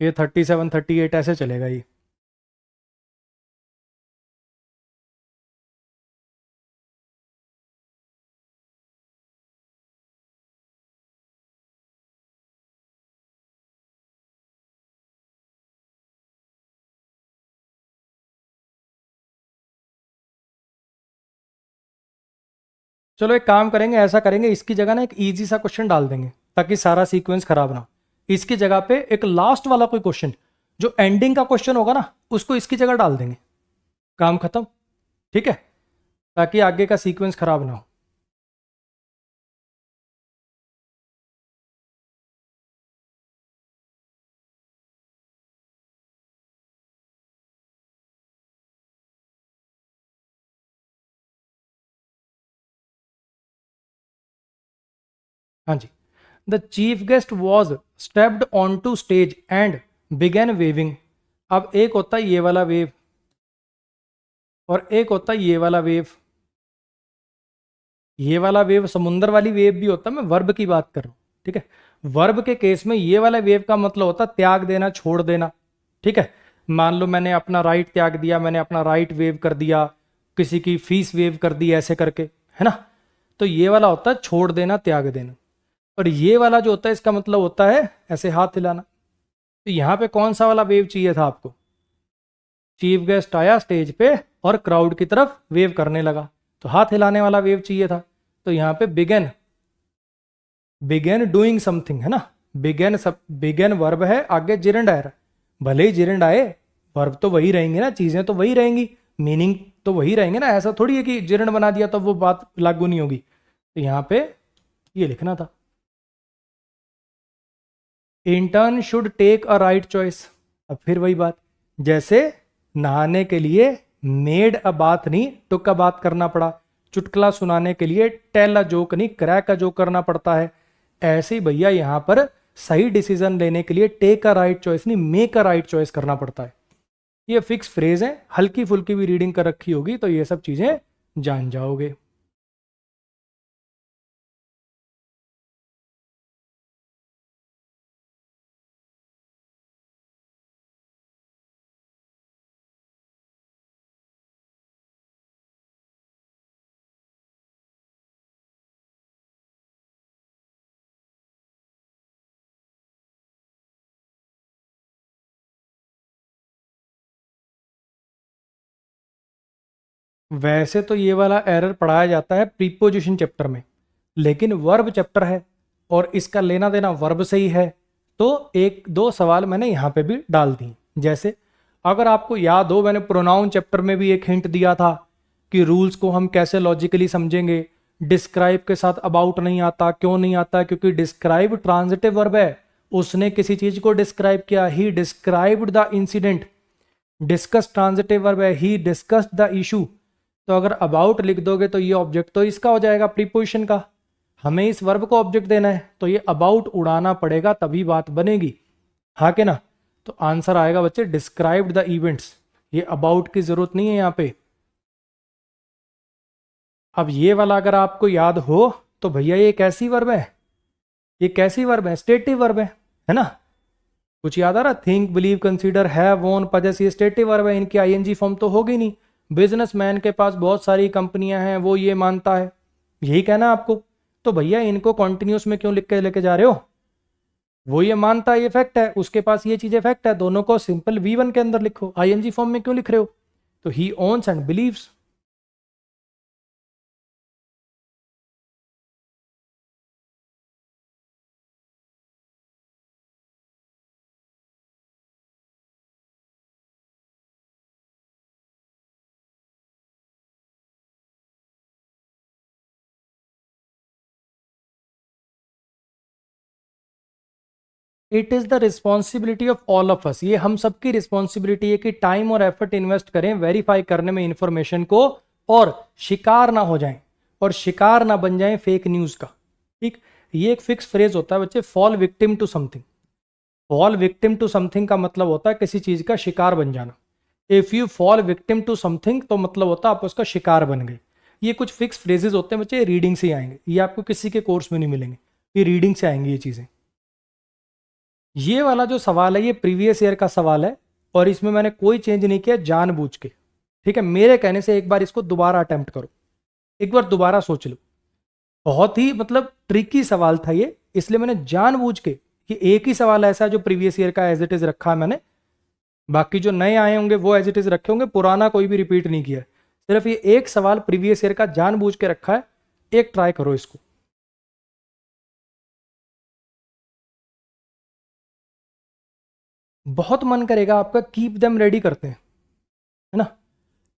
ये 37 38 ऐसे चलेगा ये। चलो एक काम करेंगे, ऐसा करेंगे, इसकी जगह ना एक इजी सा क्वेश्चन डाल देंगे ताकि सारा सीक्वेंस खराब ना हो। इसकी जगह पे एक लास्ट वाला कोई क्वेश्चन जो एंडिंग का क्वेश्चन होगा ना, उसको इसकी जगह डाल देंगे, काम खत्म, ठीक है, ताकि आगे का सीक्वेंस खराब ना हो। हाँ जी। The chief guest was stepped on to stage and began waving. अब एक होता है ये वाला वेव और एक होता है ये वाला वेव। ये वाला वेव समुंदर वाली वेव भी होता है, मैं वर्ब की बात कर रहा हूं, ठीक है। वर्ब के केस में ये वाला वेव का मतलब होता है त्याग देना, छोड़ देना, ठीक है। मान लो मैंने अपना राइट त्याग दिया, मैंने अपना राइट वेव कर दिया, किसी की फीस वेव कर दी, ऐसे करके, है ना। तो ये वाला होता है छोड़ देना, त्याग देना। और ये वाला जो होता है इसका मतलब होता है ऐसे हाथ हिलाना। तो यहाँ पे कौन सा वाला वेव चाहिए था आपको? चीफ गेस्ट आया स्टेज पे और क्राउड की तरफ वेव करने लगा, तो हाथ हिलाने वाला वेव चाहिए था। तो यहाँ पे बिगेन, बिगेन डूइंग समथिंग, है ना। बिगेन सब, बिगेन वर्ब है, आगे जिरंड आया, भले ही जिरंड आए वर्ब तो वही रहेंगे ना, चीजें तो वही रहेंगी, मीनिंग तो वही रहेंगे ना। ऐसा थोड़ी है कि जिरंड बना दिया तो वो बात लागू नहीं होगी। तो यहाँ पे ये लिखना था, intern should take a right choice. अब फिर वही बात, जैसे नहाने के लिए मेड अ बात नहीं टुक अ बात करना पड़ा, चुटकुला सुनाने के लिए टेल अ जोक नहीं क्रैक अ जोक करना पड़ता है, ऐसे ही भैया यहां पर सही डिसीजन लेने के लिए टेक अ राइट चॉइस नहीं मेक अ राइट चॉइस करना पड़ता है। ये फिक्स फ्रेज है, हल्की फुल्की भी रीडिंग कर रखी होगी तो ये सब चीजें जान जाओगे। वैसे तो ये वाला एरर पढ़ाया जाता है प्रीपोजिशन चैप्टर में, लेकिन वर्ब चैप्टर है और इसका लेना देना वर्ब से ही है, तो एक दो सवाल मैंने यहाँ पे भी डाल दी। जैसे अगर आपको याद हो, मैंने प्रोनाउन चैप्टर में भी एक हिंट दिया था कि रूल्स को हम कैसे लॉजिकली समझेंगे। डिस्क्राइब के साथ अबाउट नहीं आता, क्यों नहीं आता? क्योंकि डिस्क्राइब ट्रांजिटिव वर्ब है, उसने किसी चीज को डिस्क्राइब किया, ही described the incident. Discuss transitive verb है, ही डिस्कस्ड द इशू। तो अगर अबाउट लिख दोगे तो ये ऑब्जेक्ट तो इसका हो जाएगा प्रीपोजिशन का, हमें इस वर्ब को ऑब्जेक्ट देना है, तो ये अबाउट उड़ाना पड़ेगा तभी बात बनेगी, हाँ के ना। तो आंसर आएगा बच्चे डिस्क्राइब्ड द इवेंट्स, ये अबाउट की जरूरत नहीं है यहाँ पे। अब ये वाला अगर आपको याद हो तो भैया ये कैसी वर्ब है? ये कैसी वर्ब है? स्टेटिव वर्ब है ना। कुछ याद आ रहा? थिंक, बिलीव, कंसीडर, हैव, वोन, पजेस, ये स्टेटिव वर्ब है, इनकी आईएनजी फॉर्म तो होगी नहीं। बिजनेसमैन के पास बहुत सारी कंपनियां हैं, वो ये मानता है, यही कहना आपको। तो भैया इनको कॉन्टिन्यूस में क्यों लिख के लेके जा रहे हो? वो ये मानता है ये फैक्ट है, उसके पास ये चीजें फैक्ट है, दोनों को सिंपल V1 के अंदर लिखो, आईएनजी फॉर्म में क्यों लिख रहे हो? तो he owns and believes. It is the responsibility of all of us, ये हम सबकी रिस्पॉन्सिबिलिटी है कि टाइम और एफर्ट इन्वेस्ट करें वेरीफाई करने में इंफॉर्मेशन को, और शिकार ना हो जाएं, और शिकार ना बन जाएं फेक न्यूज का। ठीक, ये एक फिक्स फ्रेज होता है बच्चे, fall victim to something. Fall victim to something का मतलब होता है किसी चीज का शिकार बन जाना। If you fall victim to something तो मतलब होता है आप उसका शिकार बन गए। ये कुछ फिक्स फ्रेजेस होते हैं बच्चे, रीडिंग से ही आएंगे, ये आपको किसी के कोर्स में नहीं मिलेंगे, ये रीडिंग से आएंगी ये चीजें। ये वाला जो सवाल है ये प्रीवियस ईयर का सवाल है, और इसमें मैंने कोई चेंज नहीं किया जानबूझ के। ठीक है, मेरे कहने से एक बार इसको दोबारा अटेम्प्ट करो, एक बार दोबारा सोच लो। बहुत ही मतलब ट्रिकी सवाल था ये, इसलिए मैंने जानबूझ के कि एक ही सवाल ऐसा है जो प्रीवियस ईयर का एज इट इज रखा है मैंने, बाकी जो नए आए होंगे वो एज इट इज रखे होंगे, पुराना कोई भी रिपीट नहीं किया है। सिर्फ ये एक सवाल प्रीवियस ईयर का जानबूझ के रखा है, एक ट्राई करो इसको। बहुत मन करेगा आपका, कीप देम रेडी करते हैं, है ना।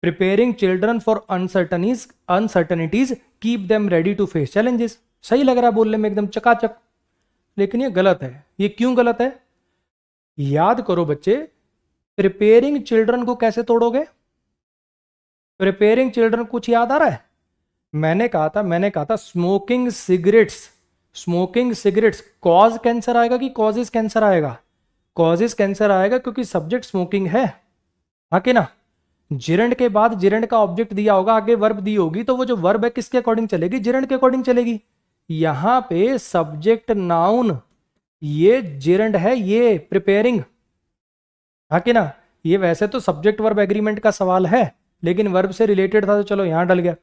Preparing children for uncertainties keep them ready to face challenges. सही लग रहा है बोलने में एकदम चकाचक, लेकिन ये गलत है। ये क्यों गलत है? याद करो बच्चे, प्रिपेयरिंग चिल्ड्रन को कैसे तोड़ोगे? प्रिपेयरिंग चिल्ड्रन कुछ याद आ रहा है? मैंने कहा था स्मोकिंग सिगरेट्स कॉज कैंसर आएगा कि कॉजेज कैंसर आएगा? कॉजेज कैंसर आएगा, क्योंकि सब्जेक्ट स्मोकिंग है, हाँ कि ना। जिरंड के बाद जिरंड का ऑब्जेक्ट दिया होगा, आगे वर्ब दी होगी, तो वो जो वर्ब है किसके अकॉर्डिंग चलेगी? जिरंड के अकॉर्डिंग चलेगी। यहां पे सब्जेक्ट नाउन, ये जिरंड है, ये प्रिपेयरिंग, हाँ कि ना। ये वैसे तो सब्जेक्ट वर्ब एग्रीमेंट का सवाल है, लेकिन वर्ब से रिलेटेड था तो चलो यहां डल गया।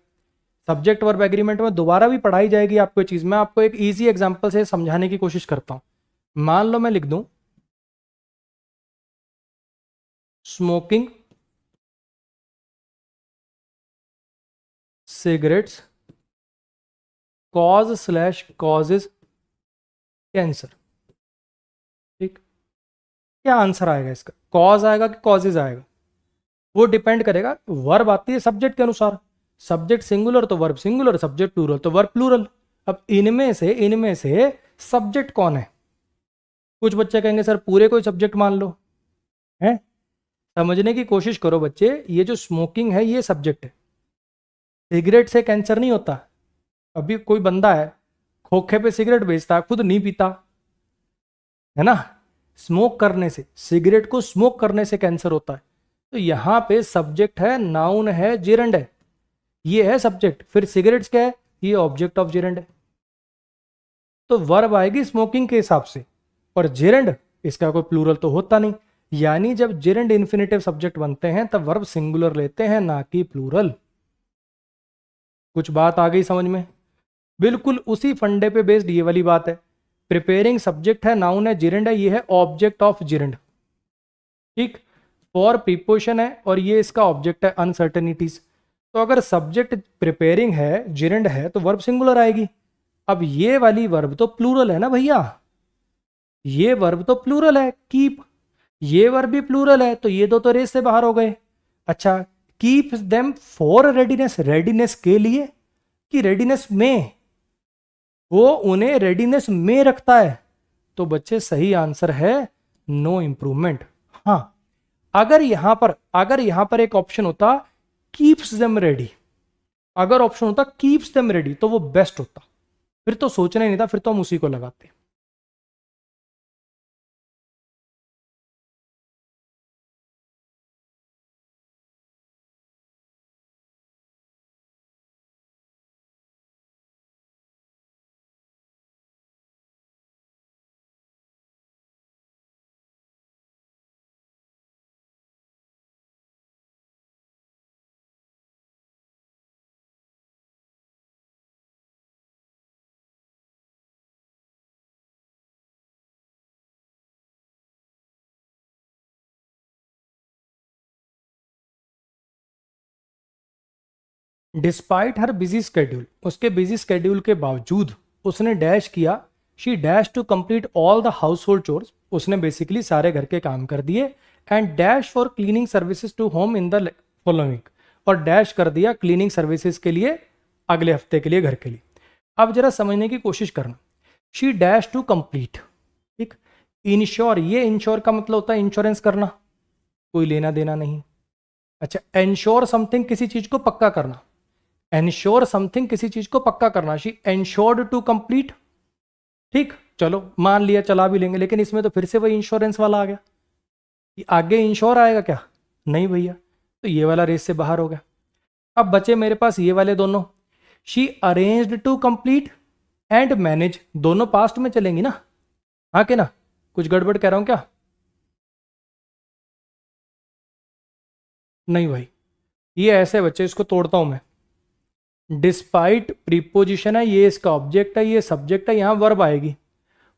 सब्जेक्ट वर्ब एग्रीमेंट में दोबारा भी पढ़ाई जाएगी आपको ये चीज। मैं आपको एक इजी एग्जांपल से समझाने की कोशिश करता हूं। मान लो मैं लिख दूं smoking cigarettes cause slash causes cancer. ठीक, क्या आंसर आएगा इसका? कॉज आएगा कि कॉजेज आएगा? वो डिपेंड करेगा, वर्ब आती है सब्जेक्ट के अनुसार, सब्जेक्ट सिंगुलर तो वर्ब सिंगुलर, सब्जेक्ट प्लूरल तो वर्ब प्लूरल। अब इनमें से सब्जेक्ट कौन है? कुछ बच्चे कहेंगे सर पूरे कोई सब्जेक्ट मान लो, है। समझने की कोशिश करो बच्चे, ये जो स्मोकिंग है ये सब्जेक्ट है, सिगरेट से कैंसर नहीं होता। अभी कोई बंदा है खोखे पे सिगरेट बेचता है, खुद नहीं पीता, है ना। स्मोक करने से, सिगरेट को स्मोक करने से कैंसर होता है। तो यहां पे सब्जेक्ट है, नाउन है, जिरंड है, ये है सब्जेक्ट। फिर सिगरेट्स क्या है? ये ऑब्जेक्ट ऑफ जिरंड है। तो वर्ब आएगी स्मोकिंग के हिसाब से, और जिरंड इसका कोई प्लूरल तो होता नहीं। यानी जब जिरंड इन्फिनेटिव सब्जेक्ट बनते हैं तब वर्ब सिंगुलर लेते हैं, ना कि प्लूरल। कुछ बात आ गई समझ में? बिल्कुल उसी फंडे पे बेस्ड ये वाली बात है। प्रिपेयरिंग सब्जेक्ट है, नाउन है, जिरंड है, ये है ऑब्जेक्ट ऑफ जिरंड। ठीक, फॉर प्रीपोजिशन है और ये इसका ऑब्जेक्ट है अनसर्टेनिटीज। तो अगर सब्जेक्ट प्रिपेयरिंग है, जिरंड है, तो वर्ब सिंगुलर आएगी। अब ये वाली वर्ब तो प्लूरल है ना भैया, ये वर्ब तो प्लूरल है, कीप। ये वर्ब भी प्लूरल है, तो ये दो तो रेस से बाहर हो गए। अच्छा, keep them for readiness, readiness के लिए कि रेडीनेस में? वो उन्हें रेडीनेस में रखता है। तो बच्चे सही आंसर है नो इंप्रूवमेंट। हाँ, अगर यहां पर एक ऑप्शन होता कीप्स देम रेडी, अगर ऑप्शन होता कीप्स देम रेडी, तो वो बेस्ट होता। फिर तो सोचना ही नहीं था, फिर तो हम उसी को लगाते। डिस्पाइट हर बिजी स्केड्यूल, उसके बिजी स्केड्यूल के बावजूद उसने डैश किया, she dash to complete all the household chores, उसने बेसिकली सारे घर के काम कर दिए, and dash for cleaning services to home in the following, और डैश कर दिया क्लीनिंग सर्विसेज के लिए अगले हफ्ते के लिए घर के लिए। अब जरा समझने की कोशिश करना, शी डैश टू कंप्लीट, ठीक, इंश्योर, ये इंश्योर का मतलब होता है इंश्योरेंस करना, कोई लेना देना नहीं। अच्छा, एंश्योर समथिंग, किसी चीज को पक्का करना, एंश्योर समथिंग, किसी चीज को पक्का करना, शी एंश्योर्ड टू कंप्लीट, ठीक, चलो मान लिया, चला भी लेंगे, लेकिन इसमें तो फिर से वही इंश्योरेंस वाला आ गया, कि आगे इंश्योर आएगा क्या, नहीं भैया, तो ये वाला रेस से बाहर हो गया। अब बचे मेरे पास ये वाले दोनों, she arranged to complete and manage, दोनों पास्ट में चलेंगी ना, हाँ के ना, कुछ गड़बड़ कह रहा हूं क्या, नहीं भाई, ये ऐसे बच्चे, इसको तोड़ता हूं मैं। डिस्पाइट प्रीपोजिशन है, ये इसका ऑब्जेक्ट है, ये सब्जेक्ट है, यहां वर्ब आएगी,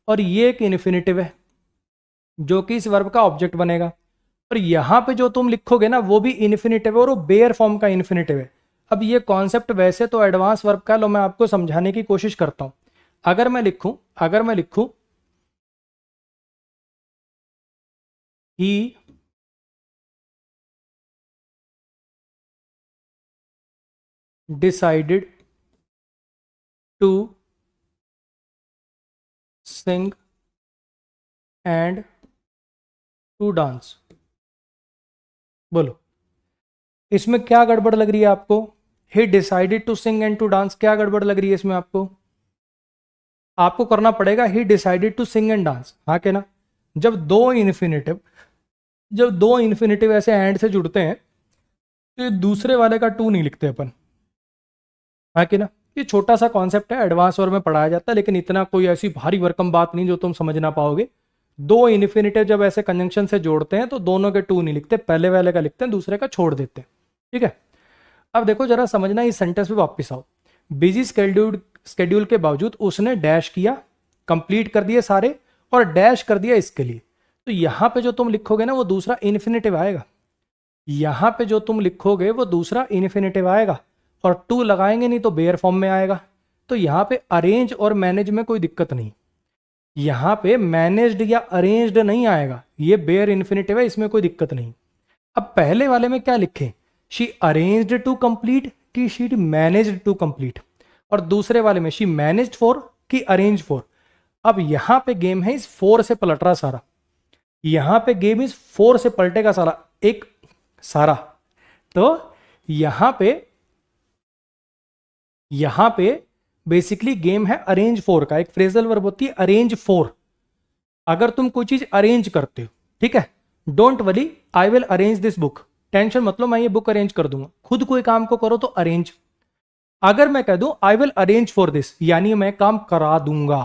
और ये एक इन्फिनेटिव है जो कि इस वर्ब का ऑब्जेक्ट बनेगा, और यहां पे जो तुम लिखोगे ना वो भी इन्फिनेटिव है, और वो बेयर फॉर्म का इन्फिनेटिव है। अब ये कॉन्सेप्ट वैसे तो एडवांस वर्ब का, लो मैं आपको समझाने की कोशिश करता हूं। अगर मैं लिखूं he decided to sing and to dance, बोलो इसमें क्या गड़बड़ लग रही है आपको, he decided to sing and to dance, क्या गड़बड़ लग रही है इसमें आपको, आपको करना पड़ेगा he decided to sing and dance, हाँ के ना। जब दो इन्फिनेटिव ऐसे एंड से जुड़ते हैं तो ये दूसरे वाले का टू नहीं लिखते अपन, हाँ कि ना। ये छोटा सा कॉन्सेप्ट है, एडवांस वर्ब में पढ़ाया जाता है, लेकिन इतना कोई ऐसी भारी भरकम बात नहीं जो तुम समझ ना पाओगे। दो इन्फिनेटिव जब ऐसे कंजंक्शन से जोड़ते हैं तो दोनों के टू नहीं लिखते, पहले वाले का लिखते हैं, दूसरे का छोड़ देते हैं, ठीक है। अब देखो जरा समझना, इस सेंटेंस पे वापस आओ। बिजी स्केड्यूल के बावजूद उसने डैश किया, कंप्लीट कर दिए सारे, और डैश कर दिया इसके लिए, तो यहां पे जो तुम लिखोगे ना वो दूसरा इन्फिनेटिव आएगा, यहां पे जो तुम लिखोगे वो दूसरा इन्फिनेटिव आएगा, और टू लगाएंगे नहीं तो बेयर फॉर्म में आएगा। तो यहां पे अरेंज और मैनेज में कोई दिक्कत नहीं, यहां पे मैनेज्ड या अरेंज्ड नहीं आएगा, ये बेयर इन्फिनेटिव है, इसमें कोई दिक्कत नहीं। अब पहले वाले में क्या लिखे, शी अरेंज्ड टू कंप्लीट कि शी मैनेज्ड टू कंप्लीट, और दूसरे वाले में शी मैनेज्ड फॉर कि अरेंज फॉर। अब यहां पे गेम है इस फोर से पलट रहा सारा, यहां पे गेम इस फोर से पलटेगा सारा, एक सारा। तो यहां पे बेसिकली गेम है अरेंज फॉर का, एक फ्रेजल वर्ब होती है अरेंज फॉर। अगर तुम कोई चीज अरेंज करते हो, ठीक है, don't worry I will arrange this book, tension मतलब मैं ये बुक अरेंज कर दूंगा, खुद कोई काम को करो तो अरेंज। अगर मैं कह दूं I will arrange for this, यानी मैं काम करा दूंगा,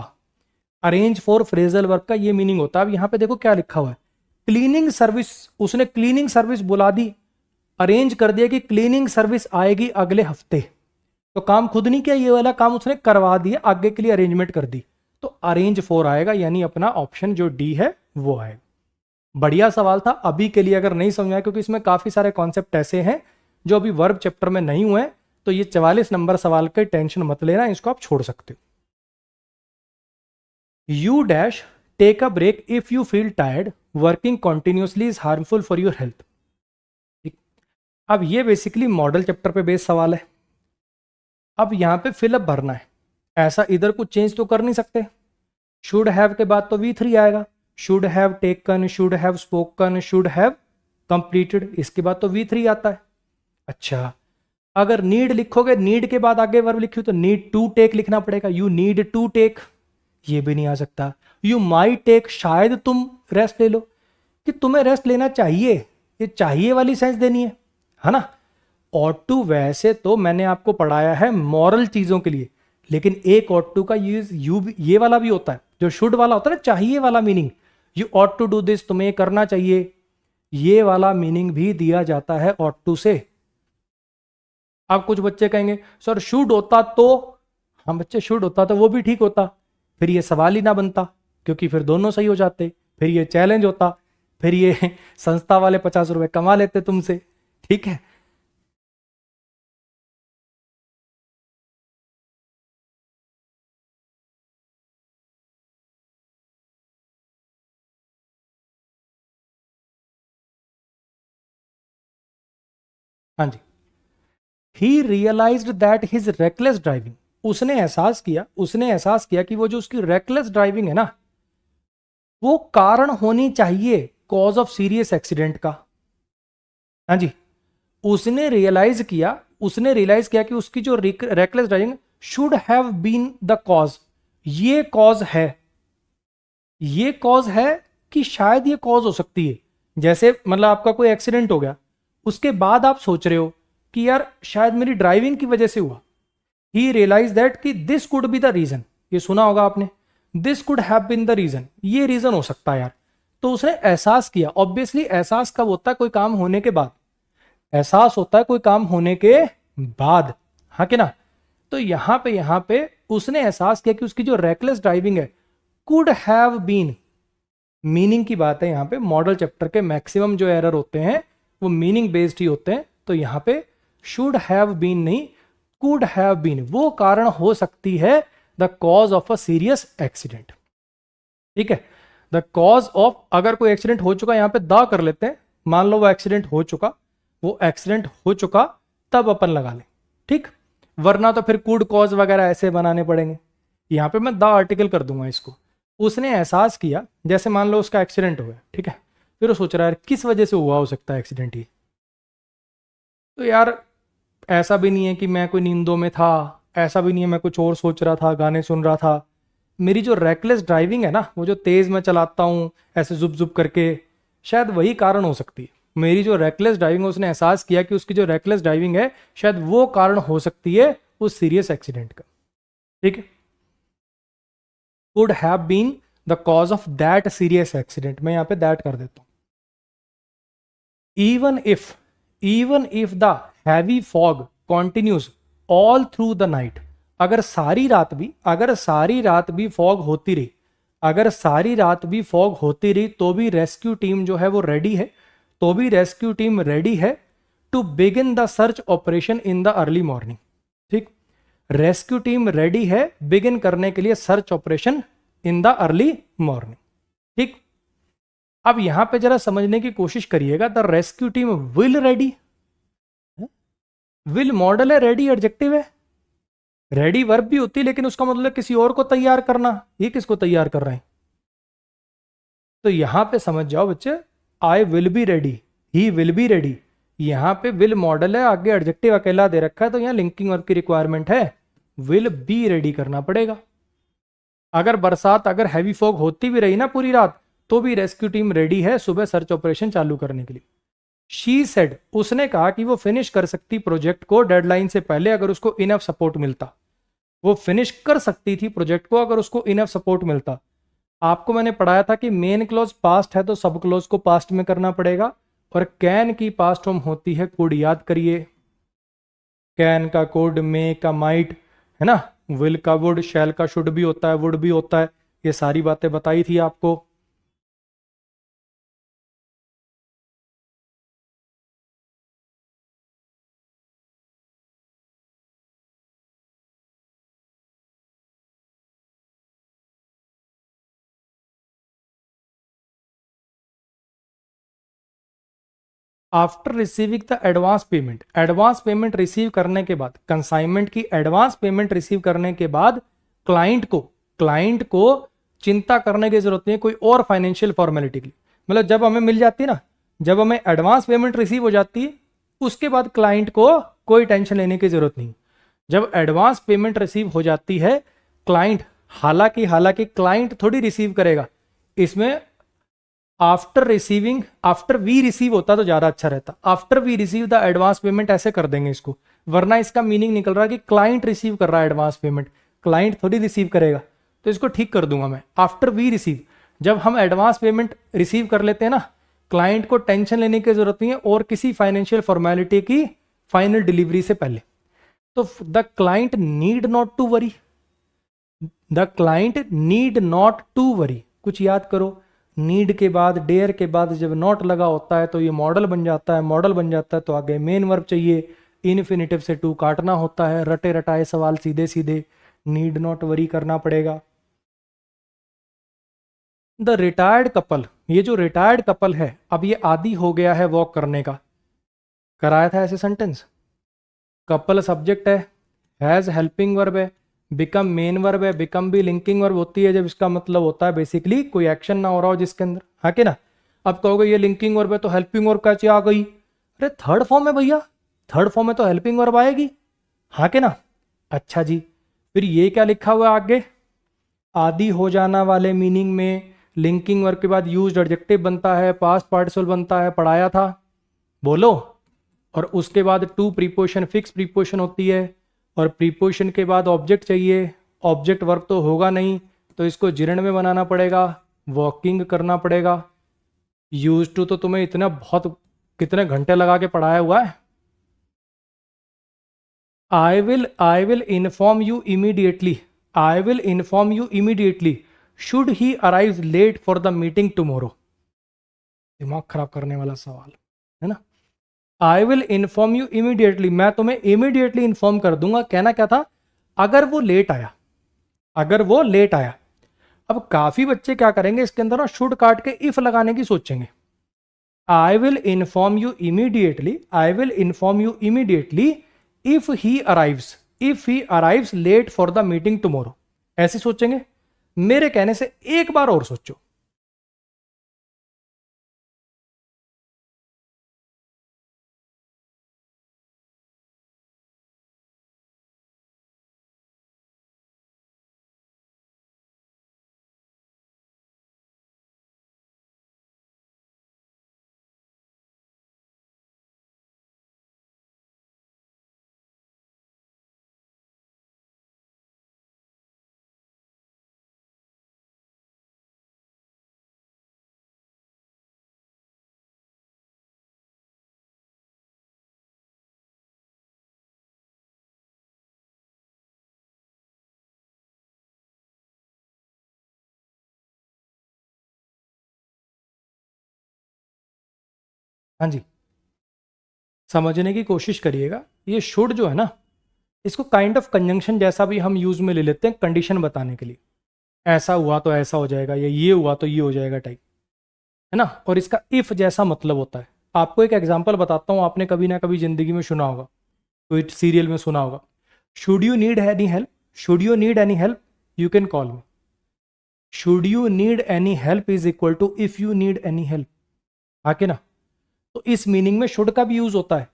अरेंज फॉर फ्रेजल वर्ब का ये मीनिंग होता है। अब यहां पे देखो क्या लिखा हुआ है, क्लीनिंग सर्विस, उसने क्लीनिंग सर्विस बुला दी, अरेंज कर दिया कि क्लीनिंग सर्विस आएगी अगले हफ्ते, तो काम खुद नहीं किया, ये वाला काम उसने करवा दिया, आगे के लिए अरेंजमेंट कर दी, तो अरेंज फॉर आएगा, यानी अपना ऑप्शन जो डी है वो आएगा। बढ़िया सवाल था, अभी के लिए अगर नहीं समझ आया, क्योंकि इसमें काफी सारे कॉन्सेप्ट ऐसे हैं जो अभी वर्ब चैप्टर में नहीं हुए, तो ये 44 नंबर सवाल का टेंशन मत लेना, इसको आप छोड़ सकते हो। You dash take a break if you feel tired, working continuously is harmful for your health. अब ये बेसिकली मॉडल चैप्टर पे बेस्ड सवाल है। अब यहां पे फिलअप भरना है, ऐसा इधर कुछ चेंज तो कर नहीं सकते, शुड हैव के बाद तो V3 आएगा, should have taken, should have spoken, should have completed, इसके बाद तो V3 आता है। अच्छा, अगर नीड लिखोगे, नीड के बाद आगे वर्ब लिखी तो नीड टू टेक लिखना पड़ेगा, यू नीड टू टेक, ये भी नहीं आ सकता। यू माइट टेक, शायद तुम रेस्ट ले लो, कि तुम्हें रेस्ट लेना चाहिए, ये चाहिए वाली सेंस देनी है ना। ऑट टू वैसे तो मैंने आपको पढ़ाया है मॉरल चीजों के लिए, लेकिन एक ऑट टू का यूज ये वाला भी होता है, जो शुड वाला होता है ना, चाहिए वाला meaning, you ought to do this, तुम्हें करना चाहिए, ये वाला मीनिंग भी दिया जाता है ऑट टू से। अब कुछ बच्चे कहेंगे सर शुड होता तो, हम बच्चे शुड होता तो वो भी ठीक होता, फिर ये सवाल ही ना बनता, क्योंकि फिर दोनों सही हो जाते, फिर ये चैलेंज होता, फिर ये संस्था वाले 50 रुपए कमा लेते तुमसे, ठीक है। हाँ जी, he realised that his reckless driving, उसने एहसास किया कि वो जो उसकी रेकलेस ड्राइविंग है ना, वो कारण होनी चाहिए कॉज ऑफ सीरियस एक्सीडेंट का। हाँ जी, उसने रियलाइज किया कि उसकी जो reckless driving should have been the cause, ये कॉज है, ये कॉज है कि शायद ये कॉज हो सकती है। जैसे मतलब आपका कोई एक्सीडेंट हो गया, उसके बाद आप सोच रहे हो कि यार शायद मेरी ड्राइविंग की वजह से हुआ। ही रियलाइज दैट कि this could be the reason, ये सुना होगा आपने, this could have been the reason, ये रीजन हो सकता है यार। तो उसने एहसास किया। ऑब्वियसली एहसास कब होता है? कोई काम होने के बाद एहसास होता है, कोई काम होने के बाद, हाँ कि ना। तो यहां पे उसने एहसास किया कि उसकी जो रेकलेस ड्राइविंग है कुड हैव बीन, मीनिंग की बात है यहां पे। मॉडल चैप्टर के मैक्सिमम जो एरर होते हैं वो मीनिंग बेस्ड ही होते हैं। तो यहां पे शुड हैव बीन नहीं, कुड हैव बीन, वो कारण हो सकती है the cause of a serious accident. ठीक है, द कॉज ऑफ, अगर कोई एक्सीडेंट हो चुका, यहां पे द कर लेते हैं, मान लो वो एक्सीडेंट हो चुका, तब अपन लगा लें, ठीक। वरना तो फिर कुड कॉज वगैरह ऐसे बनाने पड़ेंगे। यहां पे मैं द आर्टिकल कर दूंगा इसको। उसने एहसास किया, जैसे मान लो उसका एक्सीडेंट हो गया, ठीक है, फिर वो सोच रहा है किस वजह से हुआ हो सकता है एक्सीडेंट ये। तो यार ऐसा भी नहीं है कि मैं कोई नींदों में था, ऐसा भी नहीं है मैं कुछ और सोच रहा था, गाने सुन रहा था। मेरी जो रेकलेस ड्राइविंग है ना, वो जो तेज मैं चलाता हूँ ऐसे जुप जुप करके, शायद वही कारण हो सकती है। मेरी जो रेकलेस ड्राइविंग है, उसने एहसास किया कि उसकी जो रेकलेस ड्राइविंग है शायद वो कारण हो सकती है उस सीरियस एक्सीडेंट का। ठीक है, could have been the cause of that serious accident, मैं यहां पे दैट कर देता हूं। Even if the heavy fog continues all through the night, अगर सारी रात भी फॉग होती रही, तो भी रेस्क्यू टीम जो है वो रेडी है, to begin the search operation in the early morning. ठीक, रेस्क्यू टीम रेडी है बिगिन करने के लिए search operation in the early morning. ठीक, अब यहां पे जरा समझने की कोशिश करिएगा, the rescue team will ready, will modal है, रेडी एडजेक्टिव है, रेडी वर्ब भी होती है, लेकिन उसका मतलब किसी और को तैयार करना, ये किसको तैयार कर रहे हैं? तो यहां पे समझ जाओ बच्चे, I will be ready, he will be ready, यहां पे विल मॉडल है, आगे एडजेक्टिव अकेला दे रखा है, तो यहां लिंकिंग वर्ब की रिक्वायरमेंट है, विल बी रेडी करना पड़ेगा। अगर हैवी फॉग होती भी रही ना पूरी रात, तो भी रेस्क्यू टीम रेडी है सुबह सर्च ऑपरेशन चालू करने के लिए। शी सेड, उसने कहा कि वो फिनिश कर सकती प्रोजेक्ट को डेडलाइन से पहले अगर उसको इनफ सपोर्ट मिलता। वो फिनिश कर सकती थी प्रोजेक्ट को अगर उसको इनफ सपोर्ट मिलता। आपको मैंने पढ़ाया था कि मेन क्लॉज पास्ट है तो सब क्लॉज को पास्ट में करना पड़ेगा, और कैन की पास्ट फॉर्म होती है कुड, याद करिए, कैन का कुड, मे का माइट, है ना, विल का वुड, शैल का शुड भी होता है, वुड भी होता है, ये सारी बातें बताई थी आपको। After receiving the advance payment receive करने के बाद, कंसाइनमेंट की एडवांस पेमेंट रिसीव करने के बाद क्लाइंट को चिंता करने की जरूरत नहीं है कोई और फाइनेंशियल फॉर्मेलिटी की। मतलब जब हमें मिल जाती है ना, जब हमें एडवांस पेमेंट रिसीव हो जाती है, उसके बाद क्लाइंट को कोई टेंशन लेने की जरूरत नहीं। जब एडवांस पेमेंट रिसीव हो जाती है क्लाइंट, हालांकि क्लाइंट थोड़ी रिसीव करेगा इसमें, आफ्टर वी रिसीव होता तो ज्यादा अच्छा रहता, after we receive the advance payment ऐसे कर देंगे इसको, वरना इसका मीनिंग निकल रहा है कि क्लाइंट रिसीव कर रहा है एडवांस पेमेंट, क्लाइंट थोड़ी रिसीव करेगा। तो इसको ठीक कर दूंगा मैं, आफ्टर वी रिसीव, जब हम एडवांस पेमेंट रिसीव कर लेते हैं ना, क्लाइंट को टेंशन लेने की जरूरत नहीं है और किसी फाइनेंशियल फॉर्मेलिटी की फाइनल डिलीवरी से पहले। तो the client need not to worry, कुछ याद करो, नीड के बाद, डेयर के बाद जब नॉट लगा होता है तो ये मॉडल बन जाता है, तो आगे मेन वर्ब चाहिए, इन्फिनेटिव से टू काटना होता है, रटे रटाए सवाल सीधे सीधे नीड नॉट वरी करना पड़ेगा। द रिटायर्ड कपल, ये जो रिटायर्ड कपल है, अब ये आदी हो गया है वॉक करने का, कराया था ऐसे सेंटेंस। कपल सब्जेक्ट है, हैज़ हेल्पिंग वर्ब है, बिकम मेन वर्ब है, बिकम भी लिंकिंग वर्ब होती है जब इसका मतलब होता है बेसिकली कोई एक्शन ना हो रहा हो जिसके अंदर, हाँ कि ना। अब कहोगे ये लिंकिंग वर्ब है तो हेल्पिंग वर्ब कैसे आ गई? अरे थर्ड फॉर्म है भैया, थर्ड फॉर्म में तो हेल्पिंग वर्ब आएगी, हाँ कि ना। अच्छा जी, फिर ये क्या लिखा हुआ है आगे? आदि हो जाना वाले मीनिंग में लिंकिंग वर्ब के बाद यूज्ड एडजेक्टिव बनता है, पास्ट पार्टिसिपल बनता है, पढ़ाया था, बोलो। और उसके बाद टू प्रीपोजिशन फिक्स प्रीपोजिशन होती है, और प्रीपोजिशन के बाद ऑब्जेक्ट चाहिए, ऑब्जेक्ट वर्ब तो होगा नहीं तो इसको जिरण में बनाना पड़ेगा, वॉकिंग करना पड़ेगा। यूज टू तो तुम्हें इतना बहुत कितने घंटे लगा के पढ़ाया हुआ है। I will inform you immediately, I will inform you immediately should he arrive late for the meeting tomorrow. दिमाग खराब करने वाला सवाल है ना। I will inform you immediately, मैं तुम्हें इमीडिएटली इन्फॉर्म कर दूंगा। कहना क्या था? अगर वो लेट आया, अगर वो लेट आया। अब काफी बच्चे क्या करेंगे इसके अंदर ना, शुड काट के इफ लगाने की सोचेंगे। I will inform you immediately, I will inform you immediately if he arrives, if he arrives late for the meeting tomorrow, ऐसे सोचेंगे। मेरे कहने से एक बार और सोचो। हाँ जी, समझने की कोशिश करिएगा। ये शुड जो है ना, इसको काइंड ऑफ कंजंक्शन जैसा भी हम यूज में ले लेते हैं कंडीशन बताने के लिए। ऐसा हुआ तो ऐसा हो जाएगा, या ये हुआ तो ये हो जाएगा टाइप, है ना। और इसका इफ जैसा मतलब होता है। आपको एक एग्जांपल बताता हूँ, आपने कभी ना कभी जिंदगी में सुना होगा, कोई सीरियल में सुना होगा। Should you need any help, should you need any help you can call me. Should you need any help is equal to if you need any help, हाँ कि ना। तो इस मीनिंग में शुड का भी यूज होता है।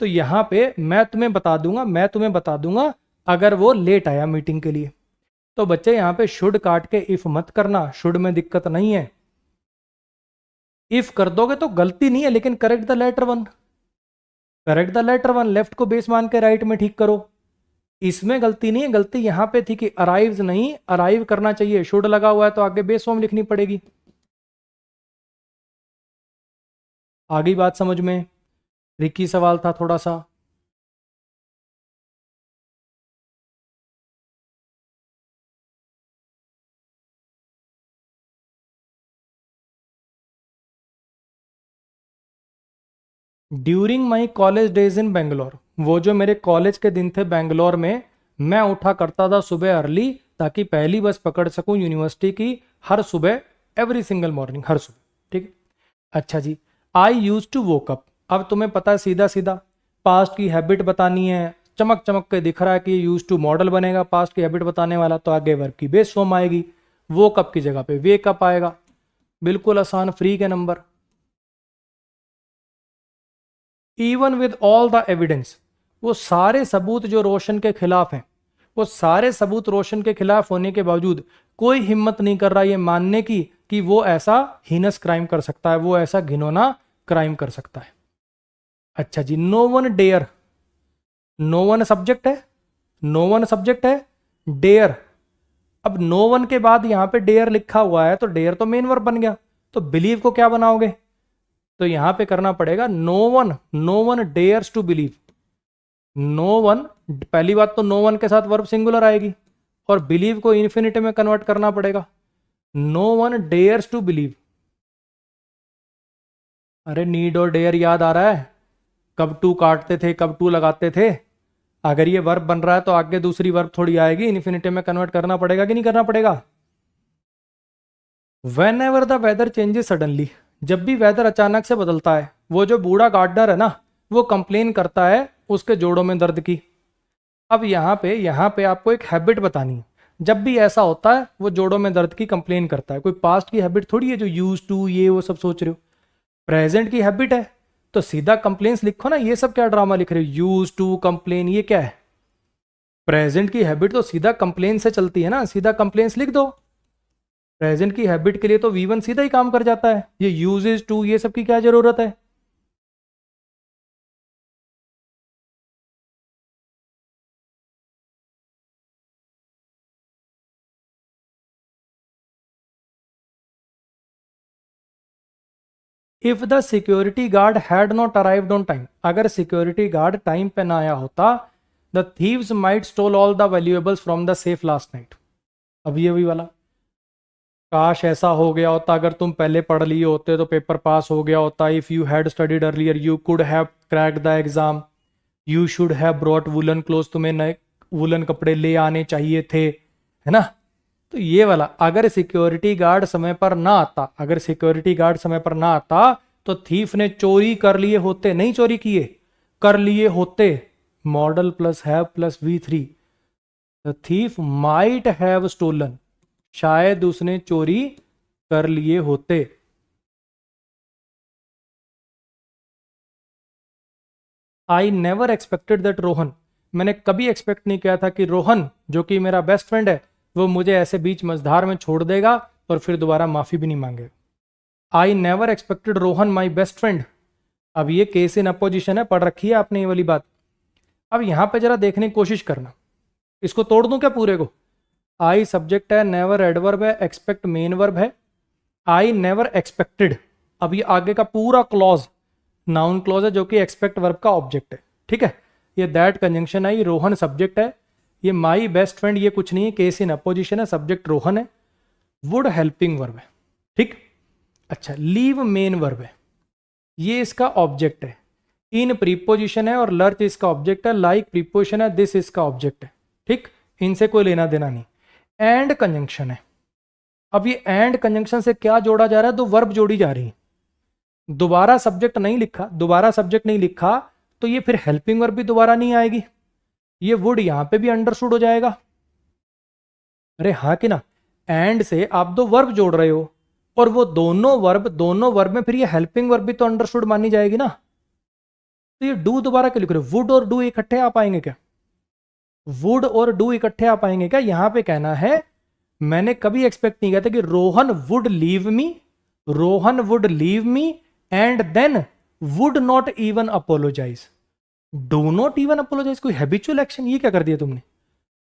तो यहां पे मैं तुम्हें बता दूंगा, मैं तुम्हें बता दूंगा अगर वो लेट आया मीटिंग के लिए। तो बच्चे यहां पे शुड काट के इफ मत करना, शुड में दिक्कत नहीं है। इफ कर दोगे तो गलती नहीं है, लेकिन correct the latter one, correct the latter one, left को बेस मान के राइट में ठीक करो। इसमें गलती नहीं है, गलती यहां पे थी कि अराइव्स नहीं, अराइव करना चाहिए। शुड लगा हुआ है तो आगे बेस फॉर्म लिखनी पड़ेगी। आगे बात समझ में? रिकी सवाल था थोड़ा सा। During my college days in Bangalore, वो जो मेरे कॉलेज के दिन थे बेंगलोर में, मैं उठा करता था सुबह अर्ली ताकि पहली बस पकड़ सकूं यूनिवर्सिटी की हर सुबह, एवरी सिंगल मॉर्निंग, हर सुबह, ठीक है। अच्छा जी, आई यूज टू वोक अप। अब तुम्हें पता है सीधा सीधा पास्ट की हैबिट बतानी है, चमक चमक के दिख रहा है कि यूज टू मॉडल बनेगा पास्ट की हैबिट बताने वाला, तो आगे वर्ब की बेस फॉर्म आएगी। वोक अप की जगह पे वेक अप आएगा। बिल्कुल आसान, फ्री के number. Even with all the evidence, वो सारे सबूत जो रोशन के खिलाफ हैं, वो सारे सबूत रोशन के खिलाफ होने के बावजूद कोई हिम्मत नहीं कर रहा ये मानने की कि वो ऐसा हीनस क्राइम कर सकता है, वो ऐसा घिनौना क्राइम कर सकता है। अच्छा जी, no one dare, no one subject है, नो वन सब्जेक्ट है, डेयर। अब नो वन के बाद यहां पे डेयर लिखा हुआ है तो डेयर तो मेन वर्ब बन गया। तो बिलीव को क्या बनाओगे? तो यहां पे करना पड़ेगा no one, no one dares to believe. No one, पहली बात तो नो वन के साथ वर्ब सिंगुलर आएगी, और बिलीव को इन्फिनिटिव में कन्वर्ट करना पड़ेगा। No one dares to believe. अरे नीड और डेयर याद आ रहा है? कब टू काटते थे, कब टू लगाते थे। अगर ये वर्ब बन रहा है तो आगे दूसरी वर्ब थोड़ी आएगी, इन्फिनिटिव में कन्वर्ट करना पड़ेगा कि नहीं करना पड़ेगा? Whenever the weather changes suddenly, जब भी वेदर अचानक से बदलता है, वो जो बूढ़ा गार्डनर है ना, वो कंप्लेन करता है उसके जोड़ों में दर्द की। अब यहाँ पे आपको एक हैबिट बतानी है। जब भी ऐसा होता है वो जोड़ों में दर्द की कंप्लेन करता है। कोई पास्ट की हैबिट थोड़ी है जो यूज टू ये वो सब सोच रहे हो, प्रेजेंट की हैबिट है। तो सीधा कंप्लेन्स लिखो ना, ये सब क्या ड्रामा लिख रहे हो, यूज टू कंप्लेन, ये क्या है? प्रेजेंट की हैबिट तो सीधा कंप्लेन से चलती है ना, सीधा कंप्लेन्स लिख दो। प्रेजेंट की हैबिट के लिए तो V1 सीधा ही काम कर जाता है, ये यूजेज टू ये सब की क्या जरूरत है? If the security guard had not arrived on time, अगर सिक्योरिटी गार्ड टाइम पे ना आया होता, the thieves might stole all the valuables from the safe last night. अब ये भी वाला, काश ऐसा हो गया होता, अगर तुम पहले पढ़ लिए होते तो पेपर पास हो गया होता। If you had studied earlier you could have cracked the exam, you should have brought woollen cloth, तुम्हें नए वुलन कपड़े ले आने चाहिए थे, है ना? तो ये वाला, अगर सिक्योरिटी गार्ड समय पर ना आता, अगर सिक्योरिटी गार्ड समय पर ना आता तो थीफ ने चोरी कर लिए होते, नहीं चोरी किए, कर लिए होते। Modal plus have plus V3, the thief might have stolen, शायद उसने चोरी कर लिए होते। I never expected that Rohan, मैंने कभी एक्सपेक्ट नहीं किया था कि रोहन जो कि मेरा बेस्ट फ्रेंड है वो मुझे ऐसे बीच मझधार में छोड़ देगा और फिर दोबारा माफी भी नहीं मांगेगा। आई never expected Rohan my best friend. अब ये केस इन अपोजिशन है, पढ़ रखी है आपने ये वाली बात। अब यहां पे जरा देखने की कोशिश करना, इसको तोड़ दूं क्या पूरे को? आई सब्जेक्ट है, नेवर एडवर्ब है, एक्सपेक्ट मेन वर्ब है। आई नेवर एक्सपेक्टेड, अब ये आगे का पूरा क्लॉज नाउन क्लॉज है जो कि एक्सपेक्ट वर्ब का ऑब्जेक्ट है, ठीक है? ये that conjunction I, Rohan subject है, ये माई बेस्ट फ्रेंड ये कुछ नहीं है, केस इन अपोजिशन है, सब्जेक्ट रोहन है, वुड हेल्पिंग वर्ब है, ठीक। अच्छा, लीव मेन वर्ब है, ये इसका ऑब्जेक्ट है, इन प्रीपोजिशन है और लर्च इसका ऑब्जेक्ट है, लाइक प्रीपोजिशन है, दिस इसका ऑब्जेक्ट है, ठीक, इनसे कोई लेना देना नहीं। एंड कंजंक्शन है, अब ये एंड कंजंक्शन से क्या जोड़ा जा रहा है? दो वर्ब जोड़ी जा रही है। दोबारा सब्जेक्ट नहीं लिखा, दोबारा सब्जेक्ट नहीं लिखा तो ये फिर हेल्पिंग वर्ब भी दोबारा नहीं आएगी, ये वुड यहां पे भी अंडरस्टूड हो जाएगा। अरे हाँ कि ना, एंड से आप दो वर्ब जोड़ रहे हो और वो दोनों वर्ब में फिर ये हेल्पिंग वर्ब भी तो अंडरस्टूड मानी जाएगी ना। तो ये डू दोबारा क्यों लिख रहे हो? वुड और डू इकट्ठे आ पाएंगे क्या? वुड और डू इकट्ठे आ पाएंगे क्या? यहां पे कहना है मैंने कभी एक्सपेक्ट नहीं किया था कि Rohan would leave me, Rohan would leave me and then would not even apologise. Do not even apologise कोई हैबिचुअल एक्शन, ये क्या कर दिया तुमने?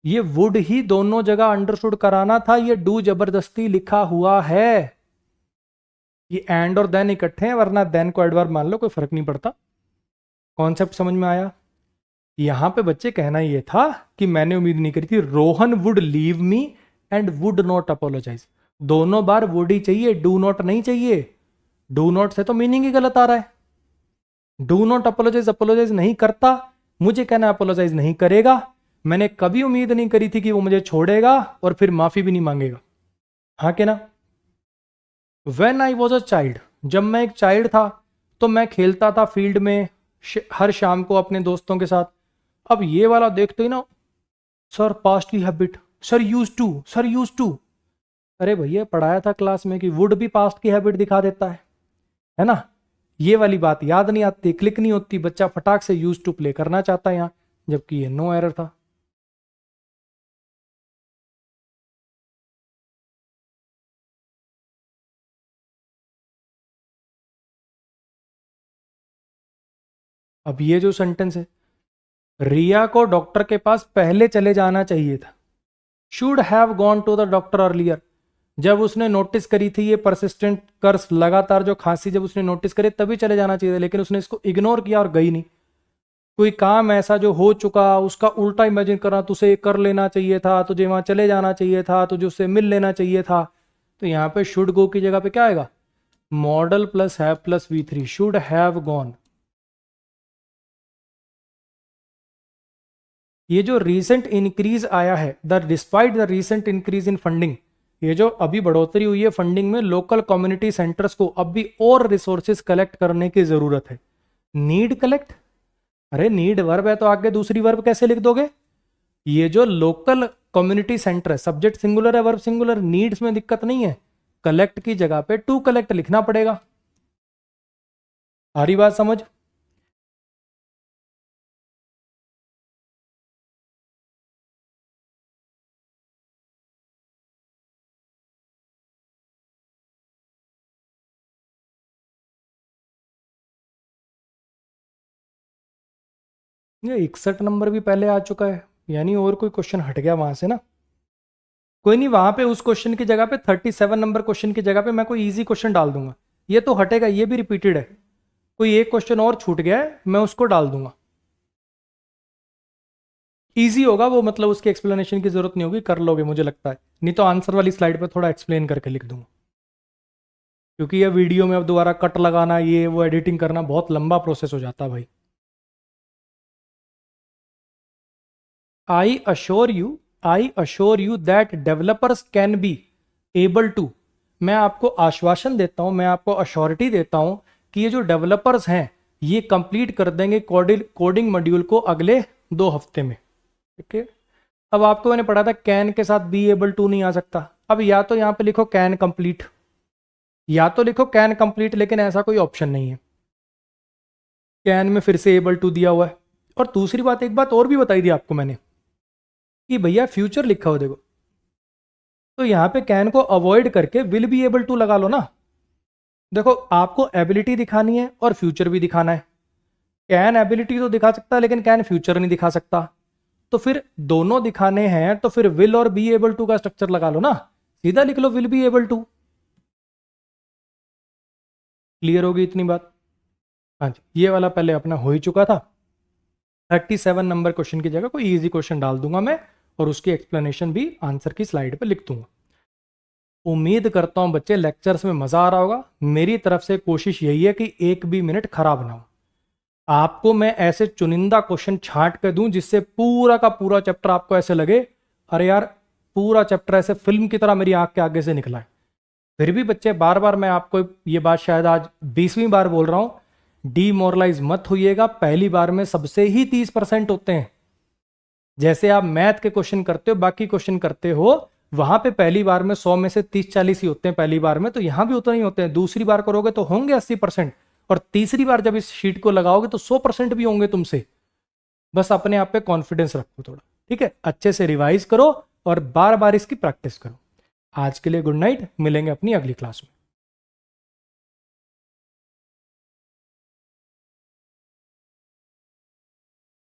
ये वुड ही दोनों जगह अंडरस्टूड कराना था, ये डू जबरदस्ती लिखा हुआ है। ये एंड और देन इकट्ठे हैं, वरना देन को एडवर्ब मान लो, कोई फर्क नहीं पड़ता। कॉन्सेप्ट समझ में आया? यहां पे बच्चे कहना ये था कि मैंने उम्मीद नहीं करी थी Rohan would leave me and would not apologise, दोनों बार वुड ही चाहिए, डू नॉट नहीं चाहिए। डू नॉट से तो मीनिंग ही गलत आ रहा है। डू नॉट अपोलोजाइज, अपोलोजाइज नहीं करता, मुझे कहना अपोलोजाइज नहीं करेगा। मैंने कभी उम्मीद नहीं करी थी कि वो मुझे छोड़ेगा और फिर माफी भी नहीं मांगेगा, हाँ के ना? When I was a child, जब मैं एक चाइल्ड था तो मैं खेलता था फील्ड में हर शाम को अपने दोस्तों के साथ। अब ये वाला देखते ही ना, सर पास्ट की habit, sir use to, sir use to. अरे भैया पढ़ाया था क्लास में कि वुड भी पास्ट की हैबिट दिखा देता है ना? ये वाली बात याद नहीं आती, क्लिक नहीं होती, बच्चा फटाक से यूज टू प्ले करना चाहता है यहां, जबकि ये नो एरर था। अब ये जो सेंटेंस है, रिया को डॉक्टर के पास पहले चले जाना चाहिए था, should have gone to the doctor earlier. जब उसने नोटिस करी थी ये परसिस्टेंट कर्स, लगातार जो खांसी जब उसने नोटिस करी तभी चले जाना चाहिए था, लेकिन उसने इसको इग्नोर किया और गई नहीं। कोई काम ऐसा जो हो चुका उसका उल्टा इमेजिन करना, तुझे कर लेना चाहिए था, तुझे वहां चले जाना चाहिए था, तुझे उससे मिल लेना चाहिए था। तो यहाँ पे शुड गो की जगह पे क्या आएगा? Model plus have plus V3, should have gone. ये जो रीसेंट इंक्रीज आया है, the despite the recent increase in funding, ये जो अभी बढ़ोतरी हुई है फंडिंग में, लोकल कम्युनिटी सेंटर्स को अब भी और रिसोर्सेज कलेक्ट करने की जरूरत है। नीड कलेक्ट अरे नीड वर्ब है तो आगे दूसरी वर्ब कैसे लिख दोगे? ये जो लोकल कम्युनिटी सेंटर है, सब्जेक्ट सिंगुलर है, वर्ब सिंगुलर, नीड्स में दिक्कत नहीं है, कलेक्ट की जगह पे टू कलेक्ट लिखना पड़ेगा। आ रही बात समझ? ये 61 नंबर भी पहले आ चुका है, यानी और कोई क्वेश्चन हट गया वहां से ना। कोई नहीं, वहां पे उस क्वेश्चन की जगह पे 37 नंबर क्वेश्चन की जगह पे मैं कोई इजी क्वेश्चन डाल दूंगा। ये तो हटेगा, ये भी रिपीटेड है। कोई एक क्वेश्चन और छूट गया है, मैं उसको डाल दूंगा। इजी होगा वो, मतलब उसकी एक्सप्लेनेशन की जरूरत नहीं होगी, कर लोगे मुझे लगता है। नहीं तो आंसर वाली स्लाइड पे थोड़ा एक्सप्लेन करके लिख दूंगा, क्योंकि ये वीडियो में अब दोबारा कट लगाना, ये वो एडिटिंग करना बहुत लंबा प्रोसेस हो जाता है भाई। I assure you that developers can be able to, मैं आपको आश्वासन देता हूं, मैं आपको अश्योरिटी देता हूं कि ये जो डेवलपर्स हैं ये कंप्लीट कर देंगे कोडिंग मॉड्यूल को अगले 2 हफ्ते में। ठीक है, अब आपको मैंने पढ़ा था कैन के साथ बी एबल टू नहीं आ सकता। अब या तो यहां पे लिखो कैन कंप्लीट, या तो लिखो कैन कंप्लीट, लेकिन ऐसा कोई ऑप्शन नहीं है। कैन में फिर से एबल टू दिया हुआ है। और दूसरी बात, एक बात और भी बताई थी आपको मैंने कि भैया फ्यूचर लिखा हो देखो, तो यहां पे कैन को अवॉइड करके विल बी एबल टू लगा लो ना। देखो आपको एबिलिटी दिखानी है और फ्यूचर भी दिखाना है। कैन एबिलिटी तो दिखा सकता है लेकिन कैन फ्यूचर नहीं दिखा सकता, तो फिर दोनों दिखाने हैं तो फिर विल और बी एबल टू का स्ट्रक्चर लगा लो ना, सीधा लिख लो will be able to. Clear होगी इतनी बात? हाँ जी, ये वाला पहले अपना हो ही चुका था। 37 नंबर क्वेश्चन की जगह कोई इजी क्वेश्चन डाल दूंगा मैं, और उसकी एक्सप्लेनेशन भी आंसर की स्लाइड पे लिख दूंगा। उम्मीद करता हूं बच्चे लेक्चर्स में मजा आ रहा होगा। मेरी तरफ से कोशिश यही है कि एक भी मिनट खराब ना हो। आपको मैं ऐसे चुनिंदा क्वेश्चन छांट के दूं जिससे पूरा का पूरा चैप्टर आपको ऐसे लगे अरे यार पूरा चैप्टर ऐसे फिल्म की तरह मेरी आंख के आगे से निकला है। फिर भी बच्चे बार बार मैं आपको ये बात शायद आज 20वीं बार बोल रहा हूं, डीमोरलाइज मत होइएगा। पहली बार में सबसे ही 30% होते हैं। जैसे आप मैथ के क्वेश्चन करते हो, बाकी क्वेश्चन करते हो, वहां पे पहली बार में 100 में से 30-40 ही होते हैं पहली बार में, तो यहां भी उतना ही होते हैं। दूसरी बार करोगे तो होंगे 80%, और तीसरी बार जब इस शीट को लगाओगे तो 100% भी होंगे तुमसे। बस अपने आप पे कॉन्फिडेंस रखो थोड़ा, ठीक है? अच्छे से रिवाइज करो और बार बार इसकी प्रैक्टिस करो। आज के लिए गुड नाइट, मिलेंगे अपनी अगली क्लास में।